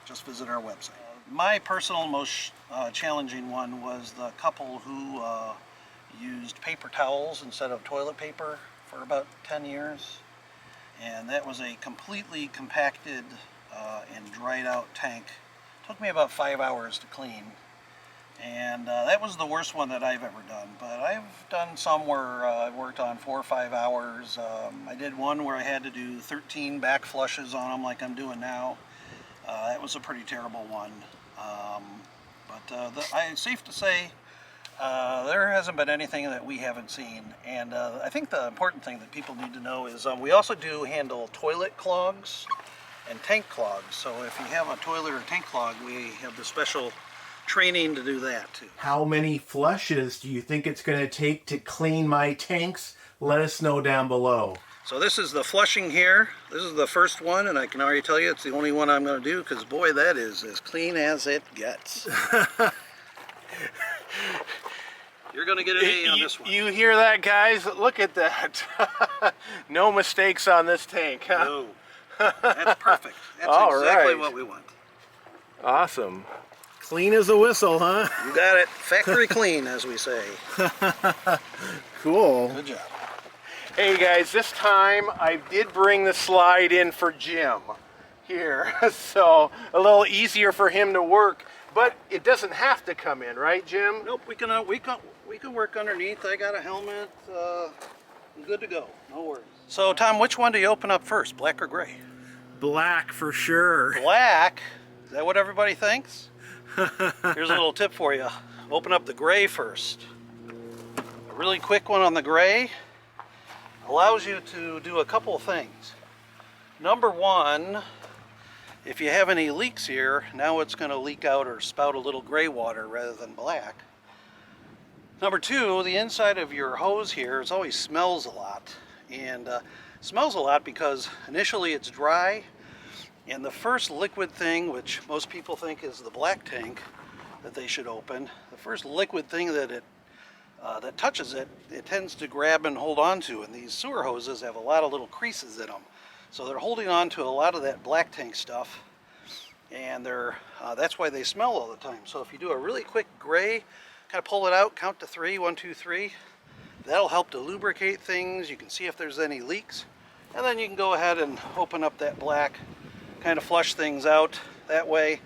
just visit our website. My personal most challenging one was the couple who used paper towels instead of toilet paper for about 10 years. And that was a completely compacted and dried out tank. Took me about 5 hours to clean. And that was the worst one that I've ever done. But I've done some where I've worked on 4 or 5 hours. I did one where I had to do 13 back flushes on them like I'm doing now. That was a pretty terrible one. It's safe to say there hasn't been anything that we haven't seen, and I think the important thing that people need to know is we also do handle toilet clogs and tank clogs. So if you have a toilet or tank clog, we have the special training to do that too. How many flushes do you think it's going to take to clean my tanks? Let us know down below. So this is the flushing here. This is the first one, and I can already tell you it's the only one I'm going to do, because boy, that is as clean as it gets. You're going to get an A on this one. You hear that, guys? Look at that. No mistakes on this tank, huh? No. That's perfect. That's exactly what we want. Awesome. Clean as a whistle, huh? You got it. Factory clean, as we say. Cool. Good job. Hey guys, this time I did bring the slide in for Jim here. So a little easier for him to work. But it doesn't have to come in, right, Jim? Nope, we can work underneath. I got a helmet. I'm good to go. No worries. So, Tom, which one do you open up first, black or gray? Black for sure. Black? Is that what everybody thinks? Here's a little tip for you. Open up the gray first. A really quick one on the gray allows you to do a couple of things. Number one, if you have any leaks here, now it's going to leak out or spout a little gray water rather than black. Number two, the inside of your hose here always smells a lot. And smells a lot because initially it's dry, and the first liquid thing, which most people think is the black tank that they should open, the first liquid thing that that touches it, it tends to grab and hold on to. And these sewer hoses have a lot of little creases in them. So they're holding on to a lot of that black tank stuff, and that's why they smell all the time. So if you do a really quick gray, kind of pull it out, count to 3, 1, 2, 3, that'll help to lubricate things. You can see if there's any leaks, and then you can go ahead and open up that black, kind of flush things out that way.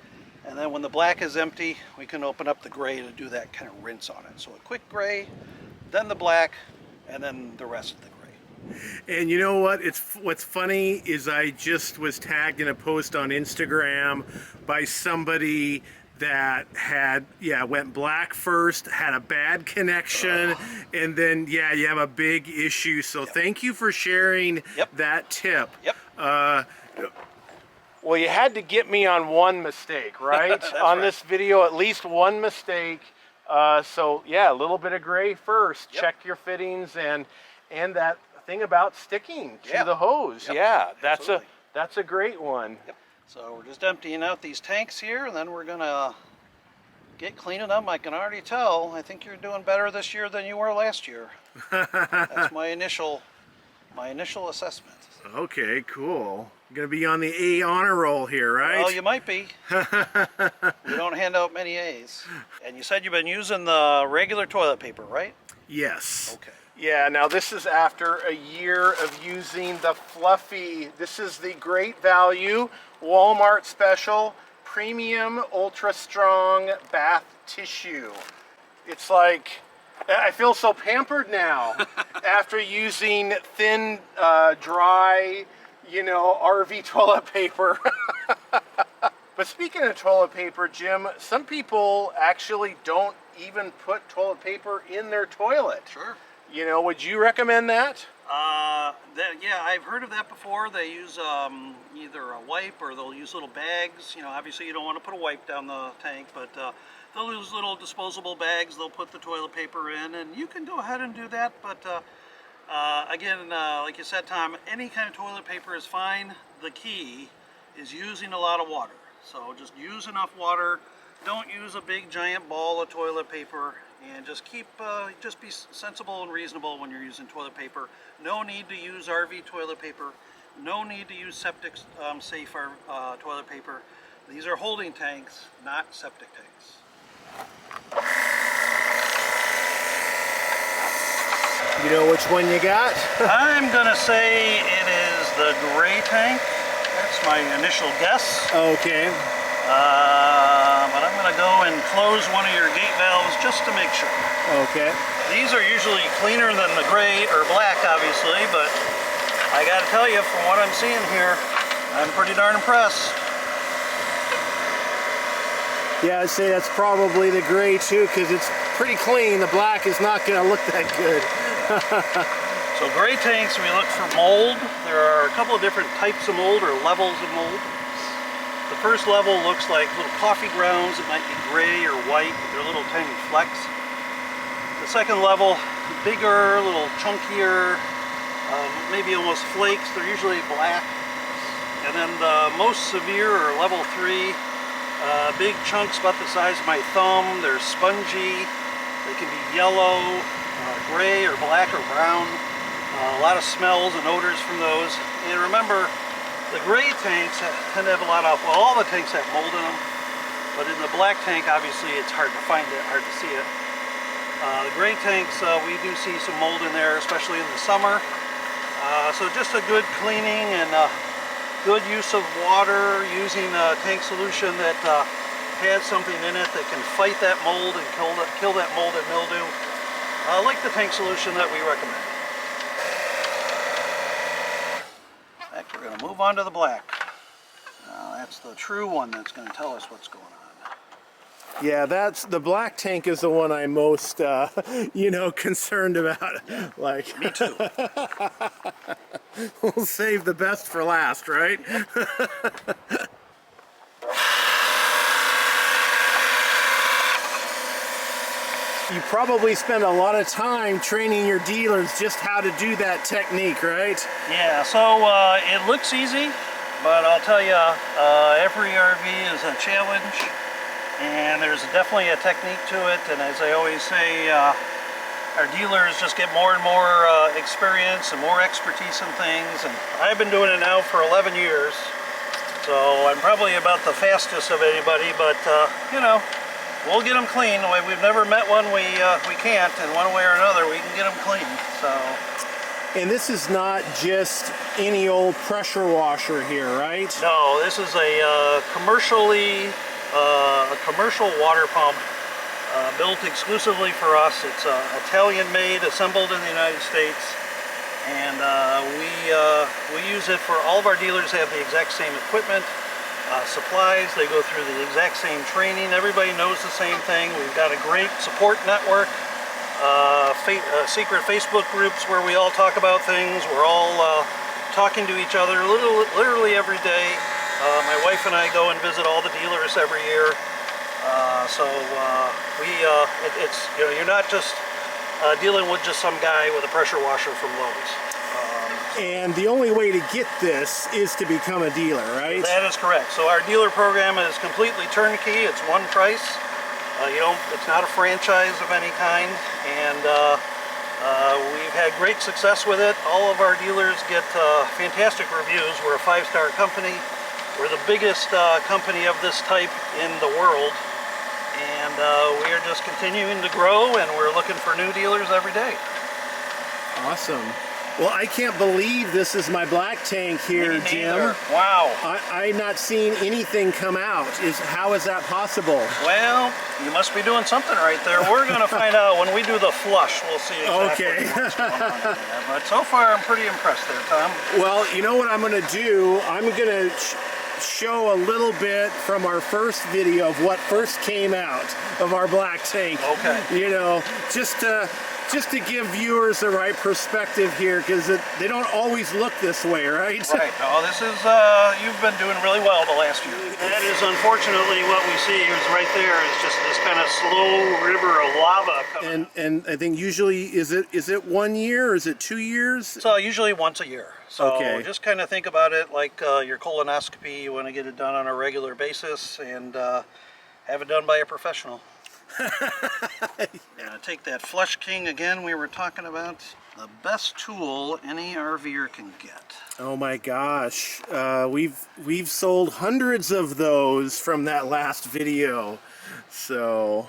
And then when the black is empty, we can open up the gray to do that kind of rinse on it. So a quick gray, then the black, and then the rest of the gray. And you know what? What's funny is I just was tagged in a post on Instagram by somebody that went black first, had a bad connection, and then you have a big issue. So thank you for sharing that tip. Yep. Well, you had to get me on one mistake, right? On this video, at least one mistake. So yeah, a little bit of gray first. Yep. Check your fittings and that thing about sticking to the hose. Yep. Yeah, that's a great one. Yep. So we're just emptying out these tanks here, and then we're gonna get cleaning them. I can already tell. I think you're doing better this year than you were last year. That's my initial assessment. Okay, cool. You're gonna be on the A honor roll here, right? Well, you might be. We don't hand out many A's. And you said you've been using the regular toilet paper, right? Yes. Okay. Yeah, now this is after a year of using the fluffy, this is the Great Value Walmart Special Premium Ultra Strong Bath Tissue. It's like, I feel so pampered now after using thin, dry, RV toilet paper. But speaking of toilet paper, Jim, some people actually don't even put toilet paper in their toilet. Sure. Would you recommend that? Yeah, I've heard of that before. They use either a wipe or they'll use little bags. Obviously you don't want to put a wipe down the tank, but they'll use little disposable bags. They'll put the toilet paper in, and you can go ahead and do that. But again, like you said, Tom, any kind of toilet paper is fine. The key is using a lot of water. So just use enough water. Don't use a big giant ball of toilet paper, and just just be sensible and reasonable when you're using toilet paper. No need to use RV toilet paper. No need to use septic safe toilet paper. These are holding tanks, not septic tanks. You know which one you got? I'm gonna say it is the gray tank. That's my initial guess. Okay. But I'm going to go and close one of your gate valves just to make sure. Okay. These are usually cleaner than the gray or black, obviously, but I got to tell you, from what I'm seeing here, I'm pretty darn impressed. Yeah, I'd say that's probably the gray too, because it's pretty clean. The black is not going to look that good. So gray tanks, we look for mold. There are a couple of different types of mold or levels of mold. The first level looks like little coffee grounds. It might be gray or white. They're little tiny flecks. The second level, bigger, a little chunkier, maybe almost flakes. They're usually black. And then the most severe, or level 3, big chunks about the size of my thumb. They're spongy. They can be yellow, gray or black or brown. A lot of smells and odors from those. And remember, the gray tanks tend to have a lot of, well, all the tanks have mold in them, but in the black tank, obviously, it's hard to find it, hard to see it. The gray tanks, we do see some mold in there, especially in the summer. So just a good cleaning and good use of water, using a tank solution that has something in it that can fight that mold and kill that mold and mildew, like the tank solution that we recommend. We're going to move on to the black. That's the true one that's going to tell us what's going on. Yeah, the black tank is the one I'm most, concerned about. Yeah, like, me too. We'll save the best for last, right? You probably spend a lot of time training your dealers just how to do that technique, right? Yeah, so it looks easy, but I'll tell you, every RV is a challenge, and there's definitely a technique to it. And as I always say, our dealers just get more and more experience and more expertise in things. And I've been doing it now for 11 years, so I'm probably about the fastest of anybody, but we'll get them clean. We've never met one we can't, and one way or another we can get them clean. So. And this is not just any old pressure washer here, right? No, this is a commercial water pump built exclusively for us. It's Italian made, assembled in the United States, and we use it for all of our dealers. Have the exact same equipment. Supplies, they go through the exact same training. Everybody knows the same thing. We've got a great support network, secret Facebook groups where we all talk about things. We're all talking to each other literally every day. My wife and I go and visit all the dealers every year. It's, you know, you're not just dealing with just some guy with a pressure washer from Lowe's. And the only way to get this is to become a dealer, right? That is correct. So our dealer program is completely turnkey. It's one price. It's not a franchise of any kind, and we've had great success with it. All of our dealers get fantastic reviews. We're a 5-star company. We're the biggest company of this type in the world, and we are just continuing to grow, and we're looking for new dealers every day. Awesome. Well, I can't believe this is my black tank here, Jim. Wow. I'm not seeing anything come out. How is that possible? Well, you must be doing something right there. We're going to find out when we do the flush. We'll see exactly what's going on there. But so far, I'm pretty impressed there, Tom. Well, you know what I'm going to do? I'm going to show a little bit from our first video of what first came out of our black tank. Okay. You know, just to give viewers the right perspective here, because they don't always look this way, right? Right. Oh, this is, you've been doing really well the last year. That is unfortunately what we see is right there is just this kind of slow river of lava coming. And I think usually, is it 1 year or is it 2 years? So usually once a year. So okay. Just kind of think about it like your colonoscopy. You want to get it done on a regular basis and have it done by a professional. Take that Flush King again we were talking about. The best tool any RVer can get. Oh my gosh, we've sold hundreds of those from that last video. So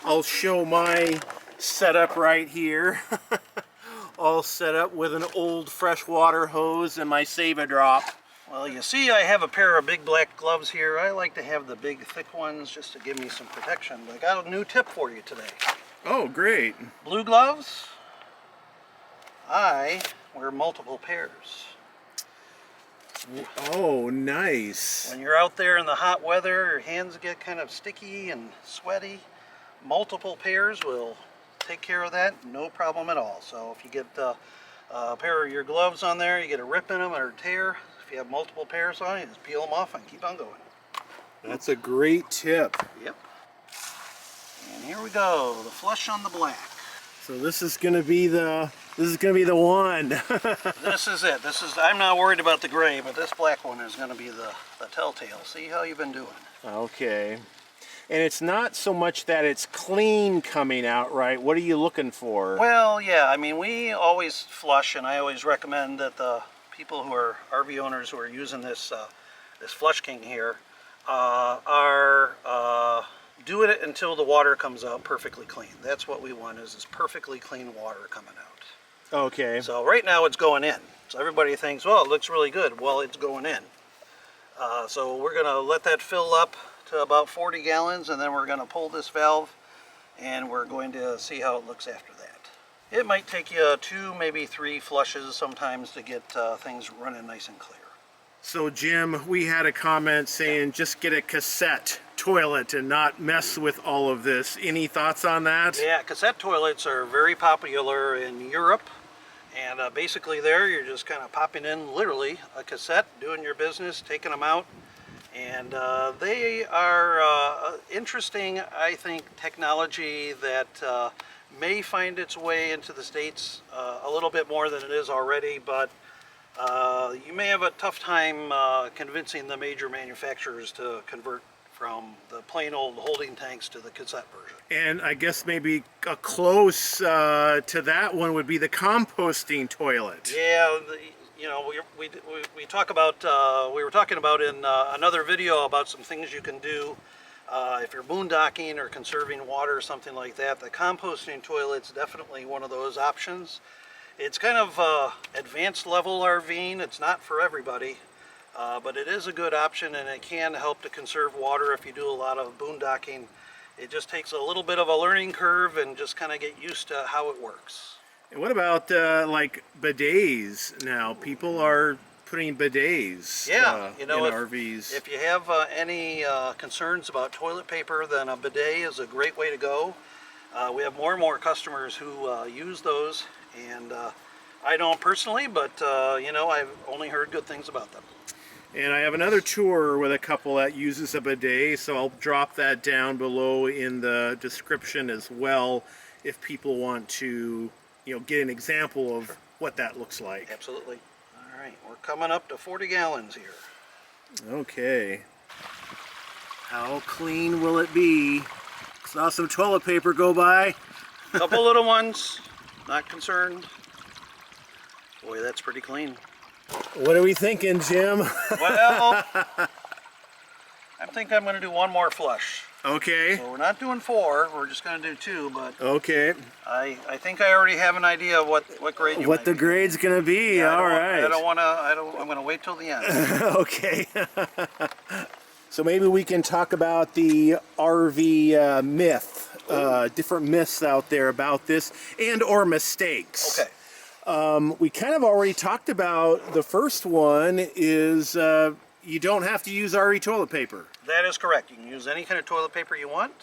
I'll show my setup right here. All set up with an old freshwater hose and my Save-A-Drop. Well, you see I have a pair of big black gloves here. I like to have the big thick ones just to give me some protection. But I got a new tip for you today. Oh, great. Blue gloves, I wear multiple pairs. Oh, nice. When you're out there in the hot weather, your hands get kind of sticky and sweaty. Multiple pairs will take care of that, no problem at all. So if you get a pair of your gloves on there, you get a rip in them or a tear. If you have multiple pairs on, you just peel them off and keep on going. That's a great tip. Yep. And here we go, the flush on the black. So this is going to be the one. This is it. I'm not worried about the gray, but this black one is going to be the telltale. See how you've been doing. Okay. And it's not so much that it's clean coming out, right? What are you looking for? Well, yeah, I mean, we always flush, and I always recommend that the people who are RV owners who are using this this Flush King here are doing it until the water comes out perfectly clean. That's what we want, is this perfectly clean water coming out. Okay. So right now it's going in. So everybody thinks, well, it looks really good. Well, it's going in. So we're going to let that fill up to about 40 gallons, and then we're going to pull this valve, and we're going to see how it looks after that. It might take you 2, maybe 3 flushes sometimes to get things running nice and clear. So Jim, we had a comment saying just get a cassette toilet and not mess with all of this. Any thoughts on that? Yeah, cassette toilets are very popular in Europe, and basically there you're just kind of popping in literally a cassette, doing your business, taking them out, and they are interesting, I think, technology that may find its way into the States a little bit more than it is already, but you may have a tough time convincing the major manufacturers to convert from the plain old holding tanks to the cassette version. And I guess maybe a close to that one would be the composting toilet. Yeah, you know, we talk about, we were talking about in another video about some things you can do if you're boondocking or conserving water or something like that. The composting toilet's definitely one of those options. It's kind of advanced level RVing. It's not for everybody, but it is a good option, and it can help to conserve water if you do a lot of boondocking. It just takes a little bit of a learning curve and just kind of get used to how it works. And what about like bidets now? People are putting bidets you know, in RVs. If you have any concerns about toilet paper, then a bidet is a great way to go. We have more and more customers who use those, and I don't personally, but you know, I've only heard good things about them. And I have another tour with a couple that uses a bidet, so I'll drop that down below in the description as well if people want to, get an example of what that looks like. Absolutely. All right, we're coming up to 40 gallons here. Okay. How clean will it be? Saw some toilet paper go by. Couple little ones, not concerned. Boy, that's pretty clean. What are we thinking, Jim? Well, I think I'm going to do one more flush. Okay. So we're not doing 4, we're just going to do 2, but okay. I think I already have an idea of what grade you what the grade's going to be. Yeah, all right. I'm going to wait till the end. Okay. So maybe we can talk about the RV myth, different myths out there about this and or mistakes. Okay. We kind of already talked about the first one is you don't have to use RV toilet paper. That is correct. You can use any kind of toilet paper you want.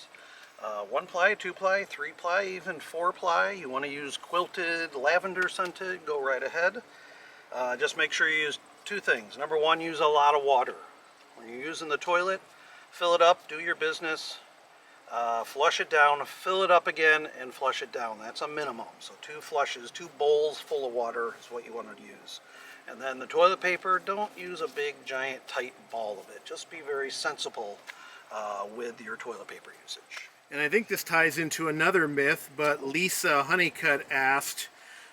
1-ply, 2-ply, 3-ply, even 4-ply. You want to use quilted, lavender scented, go right ahead. Just make sure you use 2 things. Number 1, use a lot of water. When you're using the toilet, fill it up, do your business, flush it down, fill it up again, and flush it down. That's a minimum. So 2 flushes, 2 bowls full of water is what you want to use. And then the toilet paper, don't use a big, giant, tight ball of it. Just be very sensible with your toilet paper usage. And I think this ties into another myth, but Lisa Honeycutt asked,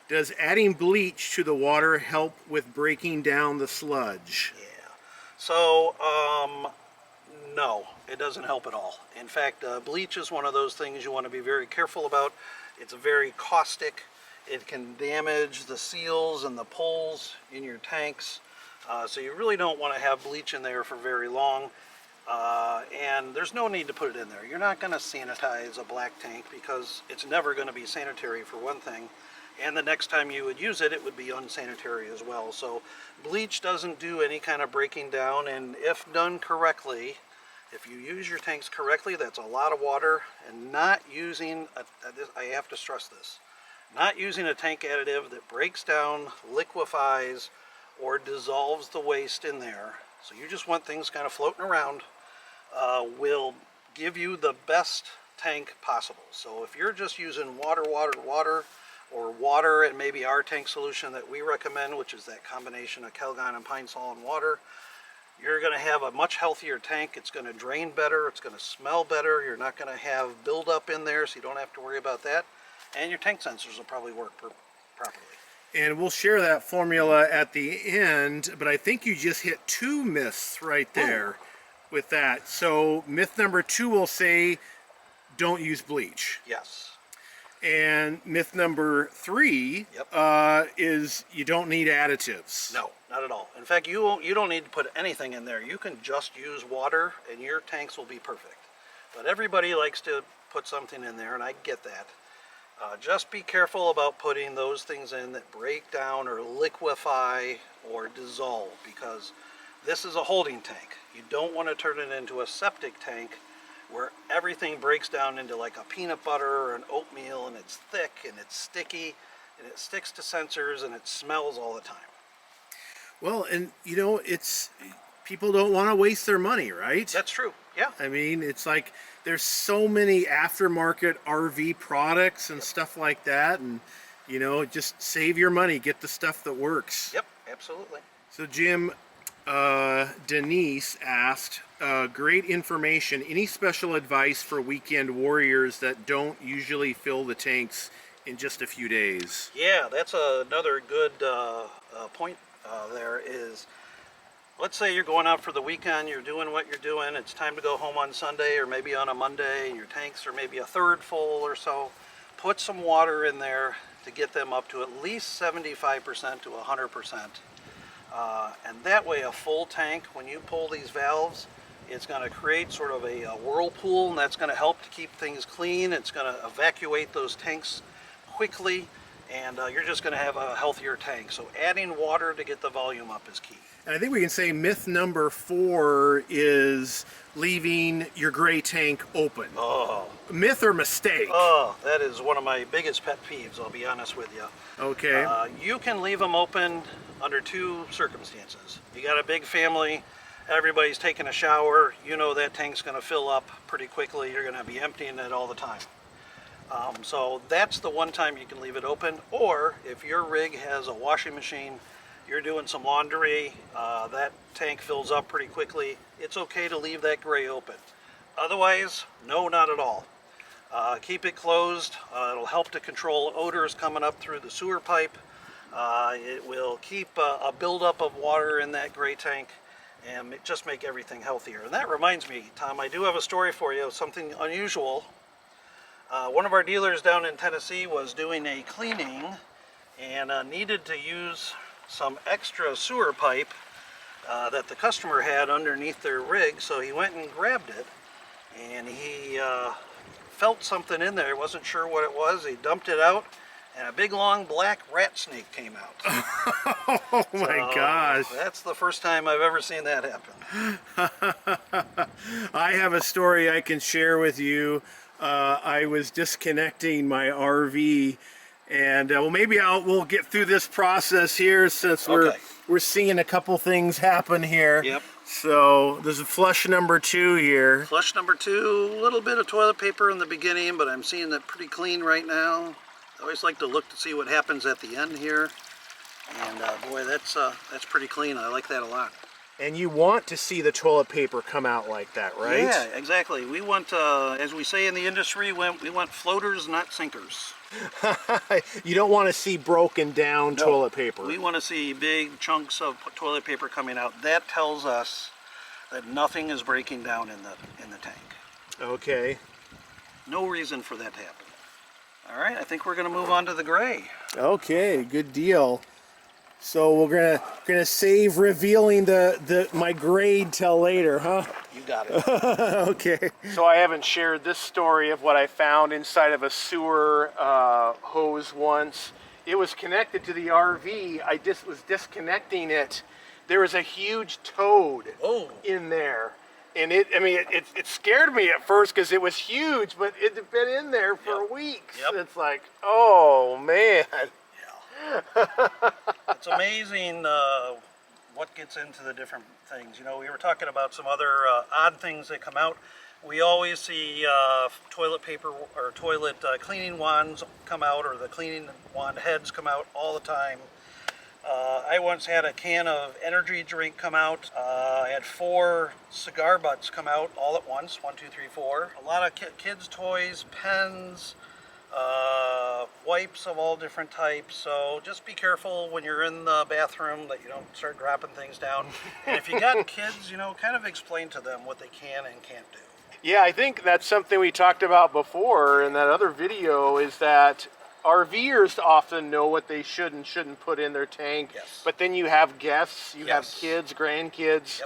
does adding bleach to the water help with breaking down the sludge? Yeah. So, no, it doesn't help at all. In fact, bleach is one of those things you want to be very careful about. It's very caustic. It can damage the seals and the poles in your tanks. So you really don't want to have bleach in there for very long. And there's no need to put it in there. You're not going to sanitize a black tank because it's never going to be sanitary for one thing. And the next time you would use it, it would be unsanitary as well. So bleach doesn't do any kind of breaking down, and if done correctly, if you use your tanks correctly, that's a lot of water, and not using, I have to stress this, not using a tank additive that breaks down, liquefies, or dissolves the waste in there. So you just want things kind of floating around, will give you the best tank possible. So if you're just using water, or water and maybe our tank solution that we recommend, which is that combination of Calgon and pine sol and water, you're going to have a much healthier tank. It's going to drain better, it's going to smell better, you're not going to have buildup in there, so you don't have to worry about that, and your tank sensors will probably work properly. And we'll share that formula at the end, but I think you just hit 2 myths right there with that. So myth number 2 will say don't use bleach. Yes. And myth number 3 is you don't need additives. No, not at all. In fact, you don't need to put anything in there. You can just use water and your tanks will be perfect. But everybody likes to put something in there, and I get that. Just be careful about putting those things in that break down or liquefy or dissolve, because this is a holding tank. You don't want to turn it into a septic tank where everything breaks down into like a peanut butter or an oatmeal, and it's thick and it's sticky and it sticks to sensors and it smells all the time. Well, and it's people don't want to waste their money, right? That's true. Yeah. I mean, it's like there's so many aftermarket RV products and stuff like that, and just save your money, get the stuff that works. Yep, absolutely. So Jim, Denise asked, great information. Any special advice for weekend warriors that don't usually fill the tanks in just a few days? Yeah, that's another good point there is, let's say you're going out for the weekend, you're doing what you're doing, it's time to go home on Sunday or maybe on a Monday, and your tanks are maybe a third full or so. Put some water in there to get them up to at least 75% to 100%. And that way a full tank, when you pull these valves, it's going to create sort of a whirlpool, and that's going to help to keep things clean. It's going to evacuate those tanks quickly, and you're just going to have a healthier tank. So adding water to get the volume up is key. And I think we can say myth number 4 is leaving your gray tank open. Oh. Myth or mistake? Oh, that is one of my biggest pet peeves, I'll be honest with you. Okay. You can leave them open under 2 circumstances. You got a big family, everybody's taking a shower, you know that tank's going to fill up pretty quickly, you're going to be emptying it all the time. So that's the one time you can leave it open. Or if your rig has a washing machine, you're doing some laundry, that tank fills up pretty quickly, it's okay to leave that gray open. Otherwise, no, not at all. Keep it closed. It'll help to control odors coming up through the sewer pipe. It will keep a buildup of water in that gray tank and just make everything healthier. And that reminds me, Tom, I do have a story for you, something unusual. One of our dealers down in Tennessee was doing a cleaning and needed to use some extra sewer pipe that the customer had underneath their rig, so he went and grabbed it, and he felt something in there, wasn't sure what it was. He dumped it out, and a big long black rat snake came out. Oh my gosh. That's the first time I've ever seen that happen. I have a story I can share with you. I was disconnecting my RV, and well, maybe we'll get through this process here since we're seeing a couple things happen here. Yep. So there's a flush number 2 here. Flush number 2, a little bit of toilet paper in the beginning, but I'm seeing that pretty clean right now. I always like to look to see what happens at the end here, and boy, that's pretty clean. I like that a lot. And you want to see the toilet paper come out like that, right? Yeah, exactly. We want, as we say in the industry, we want floaters, not sinkers. You don't want to see broken down toilet paper. We want to see big chunks of toilet paper coming out. That tells us that nothing is breaking down in the tank. Okay. No reason for that to happen. All right, I think we're going to move on to the gray. Okay, good deal. So we're gonna save revealing my grade till later, huh? You got it. Okay. So I haven't shared this story of what I found inside of a sewer hose once. It was connected to the RV. I was disconnecting it. There was a huge toad in there. And it scared me at first because it was huge, but it had been in there for weeks. Yep. It's like, oh man. It's amazing what gets into the different things. You know, we were talking about some other odd things that come out. We always see toilet paper or toilet cleaning wands come out, or the cleaning wand heads come out all the time. I once had a can of energy drink come out. I had 4 cigar butts come out all at once. 1, 2, 3, 4. A lot of kids' toys, pens, wipes of all different types. So just be careful when you're in the bathroom that you don't start dropping things down. And if you got kids, you know, kind of explain to them what they can and can't do. Yeah, I think that's something we talked about before in that other video, is that RVers often know what they should and shouldn't put in their tank. Yes. But then you have guests, you have kids, grandkids,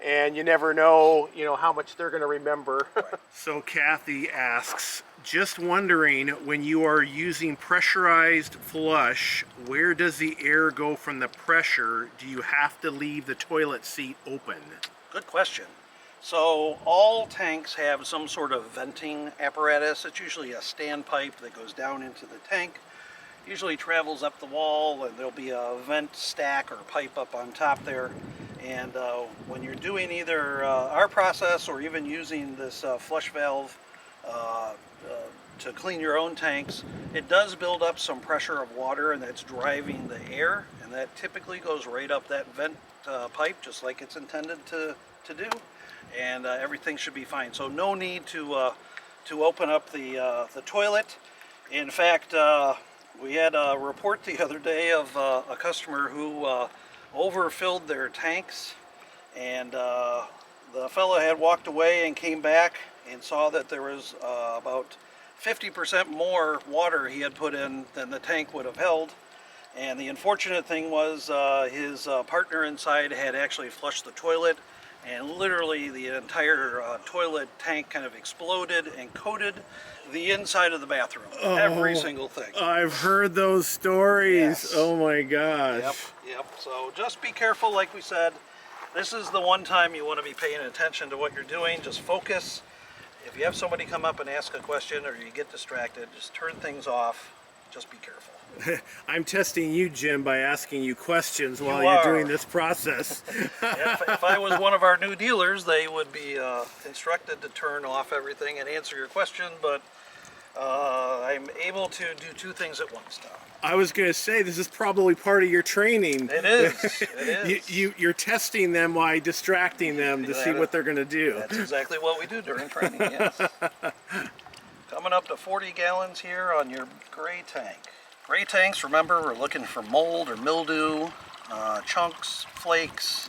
and you never know, how much they're going to remember. Right. So Kathy asks, just wondering, when you are using pressurized flush, where does the air go from the pressure? Do you have to leave the toilet seat open? Good question. So all tanks have some sort of venting apparatus. It's usually a standpipe that goes down into the tank, usually travels up the wall, and there'll be a vent stack or pipe up on top there. And when you're doing either our process or even using this flush valve to clean your own tanks, it does build up some pressure of water, and that's driving the air, and that typically goes right up that vent pipe, just like it's intended to do. And everything should be fine. So no need to open up the toilet. In fact, we had a report the other day of a customer who overfilled their tanks, and the fellow had walked away and came back and saw that there was about 50% more water he had put in than the tank would have held. And the unfortunate thing was his partner inside had actually flushed the toilet, and literally the entire toilet tank kind of exploded and coated the inside of the bathroom. Every single thing. I've heard those stories. Yes. Oh my gosh. Yep. So just be careful, like we said. This is the one time you want to be paying attention to what you're doing. Just focus. If you have somebody come up and ask a question or you get distracted, just turn things off. Just be careful. I'm testing you, Jim, by asking you questions while you're doing this process. If I was one of our new dealers, they would be instructed to turn off everything and answer your question, but I'm able to do two things at once now. I was going to say, this is probably part of your training. It is. It is. You're testing them while distracting them to see what they're going to do. That's exactly what we do during training, yes. Coming up to 40 gallons here on your gray tank. Gray tanks, remember, we're looking for mold or mildew, chunks, flakes,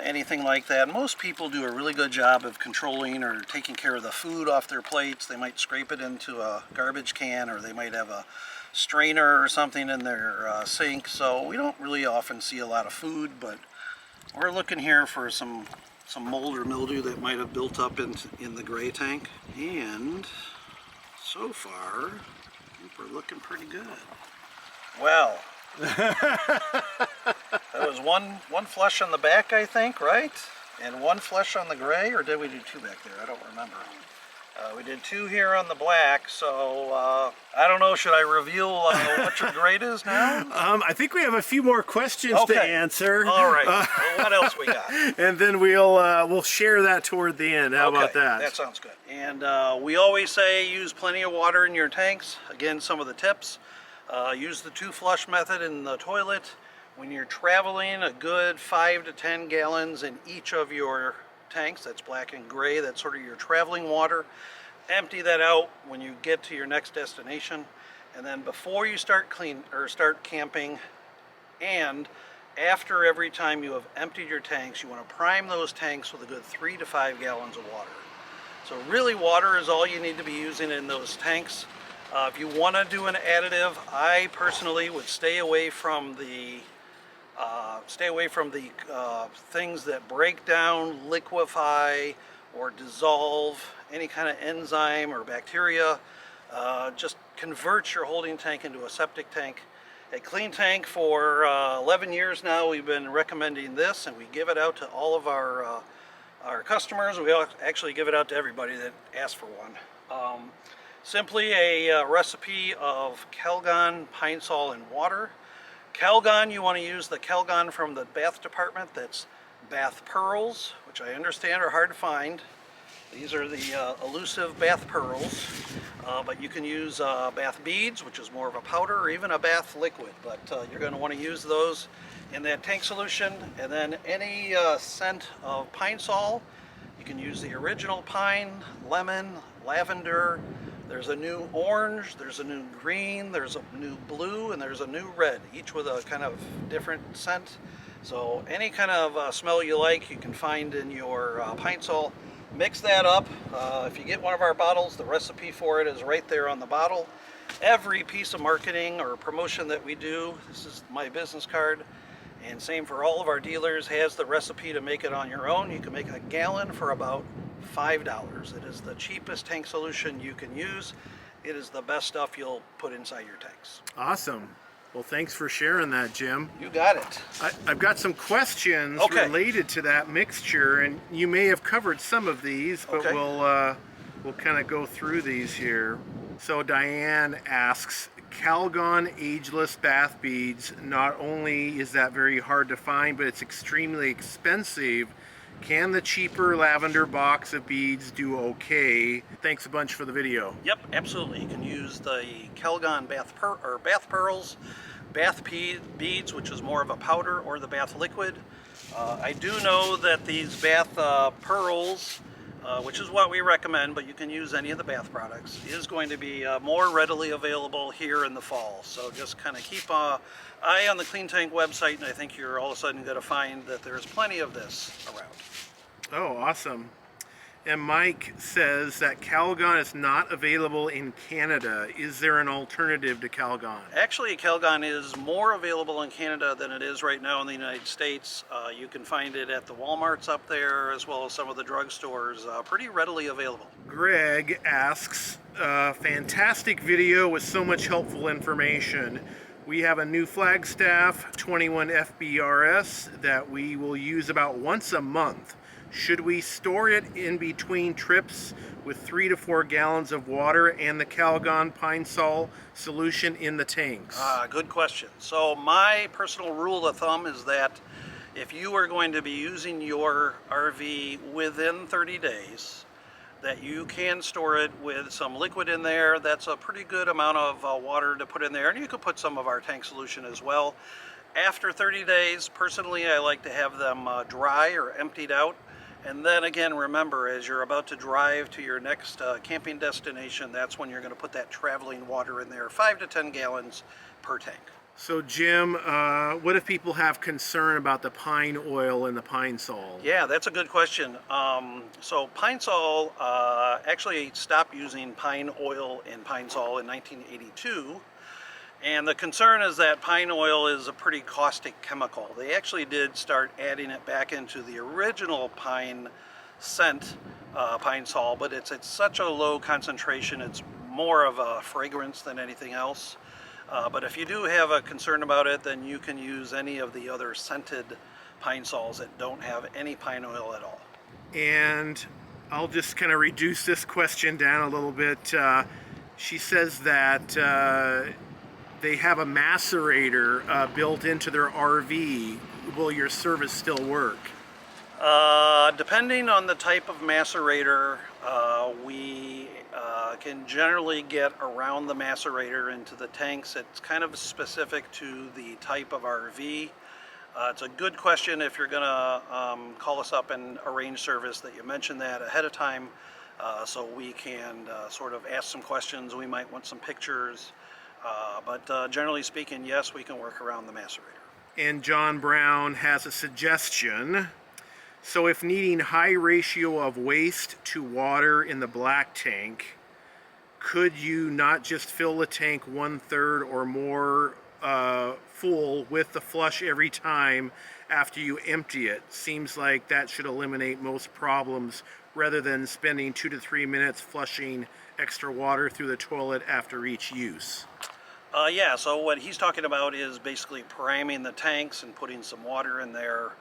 anything like that. Most people do a really good job of controlling or taking care of the food off their plates. They might scrape it into a garbage can, or they might have a strainer or something in their sink. So we don't really often see a lot of food, but we're looking here for some mold or mildew that might have built up in the gray tank. And so far, I think we're looking pretty good. Well, there was one flush on the back, I think, right? And one flush on the gray, or did we do two back there? I don't remember. We did two here on the black, so I don't know, should I reveal what your grade is now? I think we have a few more questions to answer. All right, well, what else we got? And then we'll share that toward the end. How about that? That sounds good. And we always say use plenty of water in your tanks. Again, some of the tips. Use the 2 flush method in the toilet. When you're traveling, a good 5 to 10 gallons in each of your tanks. That's black and gray. That's sort of your traveling water. Empty that out when you get to your next destination. And then before you start camping, and after every time you have emptied your tanks, you want to prime those tanks with a good 3 to 5 gallons of water. So really, water is all you need to be using in those tanks. If you want to do an additive, I personally would stay away from the things that break down, liquefy, or dissolve any kind of enzyme or bacteria. Just convert your holding tank into a septic tank. At Kleen Tank, for 11 years now, we've been recommending this, and we give it out to all of our customers. We actually give it out to everybody that asks for one. Simply a recipe of Calgon, pine sol, and water. Calgon, you want to use the Calgon from the bath department. That's bath pearls, which I understand are hard to find. These are the elusive bath pearls, but you can use bath beads, which is more of a powder, or even a bath liquid, but you're going to want to use those in that tank solution. And then any scent of pine sol, you can use the original pine, lemon, lavender. There's a new orange, there's a new green, there's a new blue, and there's a new red, each with a kind of different scent. So any kind of smell you like, you can find in your pine sol. Mix that up. If you get one of our bottles, the recipe for it is right there on the bottle. Every piece of marketing or promotion that we do, this is my business card, and same for all of our dealers, has the recipe to make it on your own. You can make a gallon for about $5. It is the cheapest tank solution you can use. It is the best stuff you'll put inside your tanks. Awesome. Well, thanks for sharing that, Jim. You got it. I've got some questions related to that mixture, and you may have covered some of these, but we'll kind of go through these here. So Diane asks, Calgon ageless bath beads, not only is that very hard to find, but it's extremely expensive. Can the cheaper lavender box of beads do okay? Thanks a bunch for the video. Yep, absolutely. You can use the Calgon bath pearls, bath beads, which is more of a powder, or the bath liquid. I do know that these bath pearls, which is what we recommend, but you can use any of the bath products, is going to be more readily available here in the fall. So just kind of keep an eye on the Kleen Tank website, and I think you're all of a sudden going to find that there's plenty of this around. Oh, awesome. And Mike says that Calgon is not available in Canada. Is there an alternative to Calgon? Actually, Calgon is more available in Canada than it is right now in the United States. You can find it at the Walmarts up there, as well as some of the drugstores, pretty readily available. Greg asks, fantastic video with so much helpful information. We have a new Flagstaff 21 FBRS that we will use about once a month. Should we store it in between trips with 3 to 4 gallons of water and the Calgon Pine Sol solution in the tanks? Good question. So my personal rule of thumb is that if you are going to be using your RV within 30 days, that you can store it with some liquid in there. That's a pretty good amount of water to put in there, and you could put some of our tank solution as well. After 30 days, personally, I like to have them dry or emptied out. And then again, remember, as you're about to drive to your next camping destination, that's when you're going to put that traveling water in there, 5 to 10 gallons per tank. So Jim, what if people have concern about the pine oil and the pine sol? Yeah, that's a good question. So pine sol, actually stopped using pine oil and pine sol in 1982. And the concern is that pine oil is a pretty caustic chemical. They actually did start adding it back into the original pine scent, pine sol, but it's at such a low concentration, it's more of a fragrance than anything else. But if you do have a concern about it, then you can use any of the other scented pine sols that don't have any pine oil at all. And I'll just kind of reduce this question down a little bit. She says that they have a macerator built into their RV. Will your service still work? Depending on the type of macerator, we can generally get around the macerator into the tanks. It's kind of specific to the type of RV. It's a good question if you're gonna call us up and arrange service that you mention that ahead of time, so we can sort of ask some questions. We might want some pictures. But generally speaking, yes, we can work around the macerator. And John Brown has a suggestion. So if needing high ratio of waste to water in the black tank, could you not just fill the tank 1/3 or more full with the flush every time after you empty it? Seems like that should eliminate most problems rather than spending 2 to 3 minutes flushing extra water through the toilet after each use. Yeah, so what he's talking about is basically priming the tanks and putting some water in there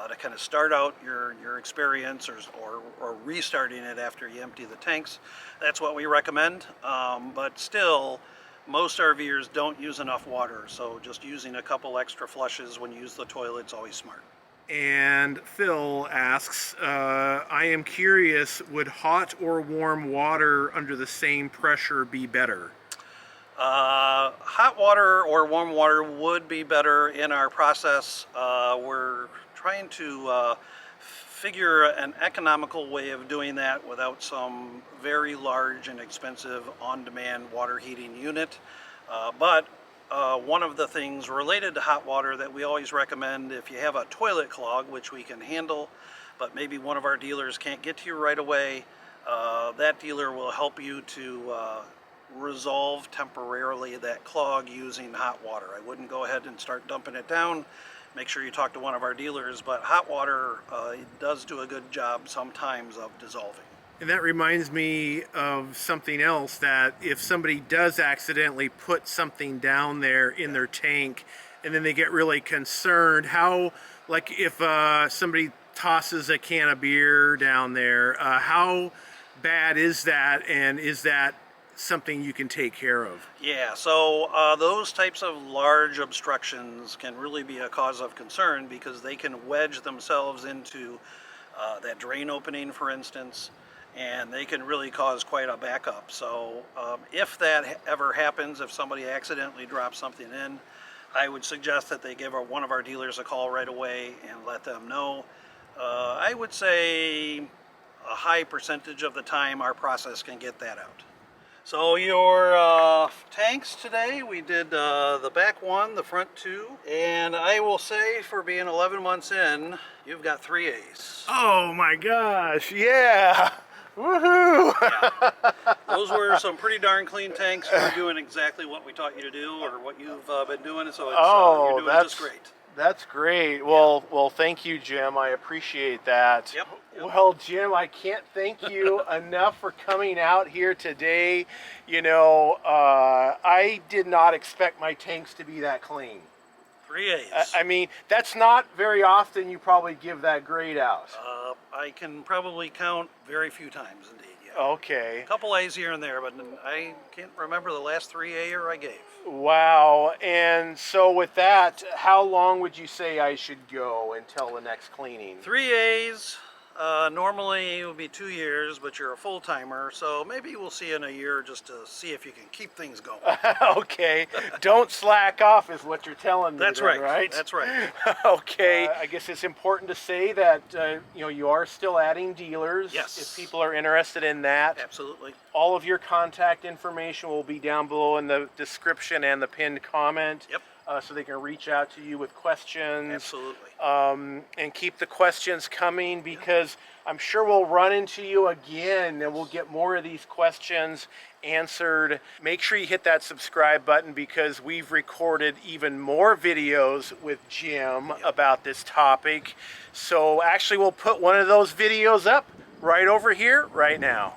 to kind of start out your experience, or restarting it after you empty the tanks. That's what we recommend, but still, most RVers don't use enough water, so just using a couple extra flushes when you use the toilet is always smart. And Phil asks, I am curious, would hot or warm water under the same pressure be better? Hot water or warm water would be better in our process. We're trying to figure an economical way of doing that without some very large and expensive on-demand water heating unit. But one of the things related to hot water that we always recommend, if you have a toilet clog, which we can handle, but maybe one of our dealers can't get to you right away, that dealer will help you to resolve temporarily that clog using hot water. I wouldn't go ahead and start dumping it down. Make sure you talk to one of our dealers, but hot water it does do a good job sometimes of dissolving. And that reminds me of something else, that if somebody does accidentally put something down there in their tank and then they get really concerned, how, like if somebody tosses a can of beer down there, how bad is that, and is that something you can take care of? Yeah, so those types of large obstructions can really be a cause of concern because they can wedge themselves into that drain opening, for instance, and they can really cause quite a backup. So if that ever happens, if somebody accidentally drops something in, I would suggest that they give one of our dealers a call right away and let them know. I would say a high percentage of the time our process can get that out. So your tanks today, we did the back one, the front two, and I will say for being 11 months in, you've got 3 A's. Oh my gosh, yeah! Woohoo! Yeah. Those were some pretty darn clean tanks for doing exactly what we taught you to do, or what you've been doing. So it's, you're doing just great. That's great. Well, thank you, Jim. I appreciate that. Yep. Well, Jim, I can't thank you enough for coming out here today. You know, I did not expect my tanks to be that clean. 3 A's. I mean, that's not very often you probably give that grade out. I can probably count very few times, indeed. Yeah. Okay. A couple A's here and there, but I can't remember the last 3 A-er I gave. Wow. And so with that, how long would you say I should go until the next cleaning? 3 A's. Normally it would be 2 years, but you're a full-timer, so maybe we'll see you in a year just to see if you can keep things going. Okay. Don't slack off is what you're telling me. That's then, right. That's right. Okay. I guess it's important to say that you know, you are still adding dealers. Yes. If people are interested in that. Absolutely. All of your contact information will be down below in the description and the pinned comment. Yep. So they can reach out to you with questions. Absolutely. And keep the questions coming, because I'm sure we'll run into you again and we'll get more of these questions answered. Make sure you hit that subscribe button, because we've recorded even more videos with Jim about this topic. So actually we'll put one of those videos up right over here right now.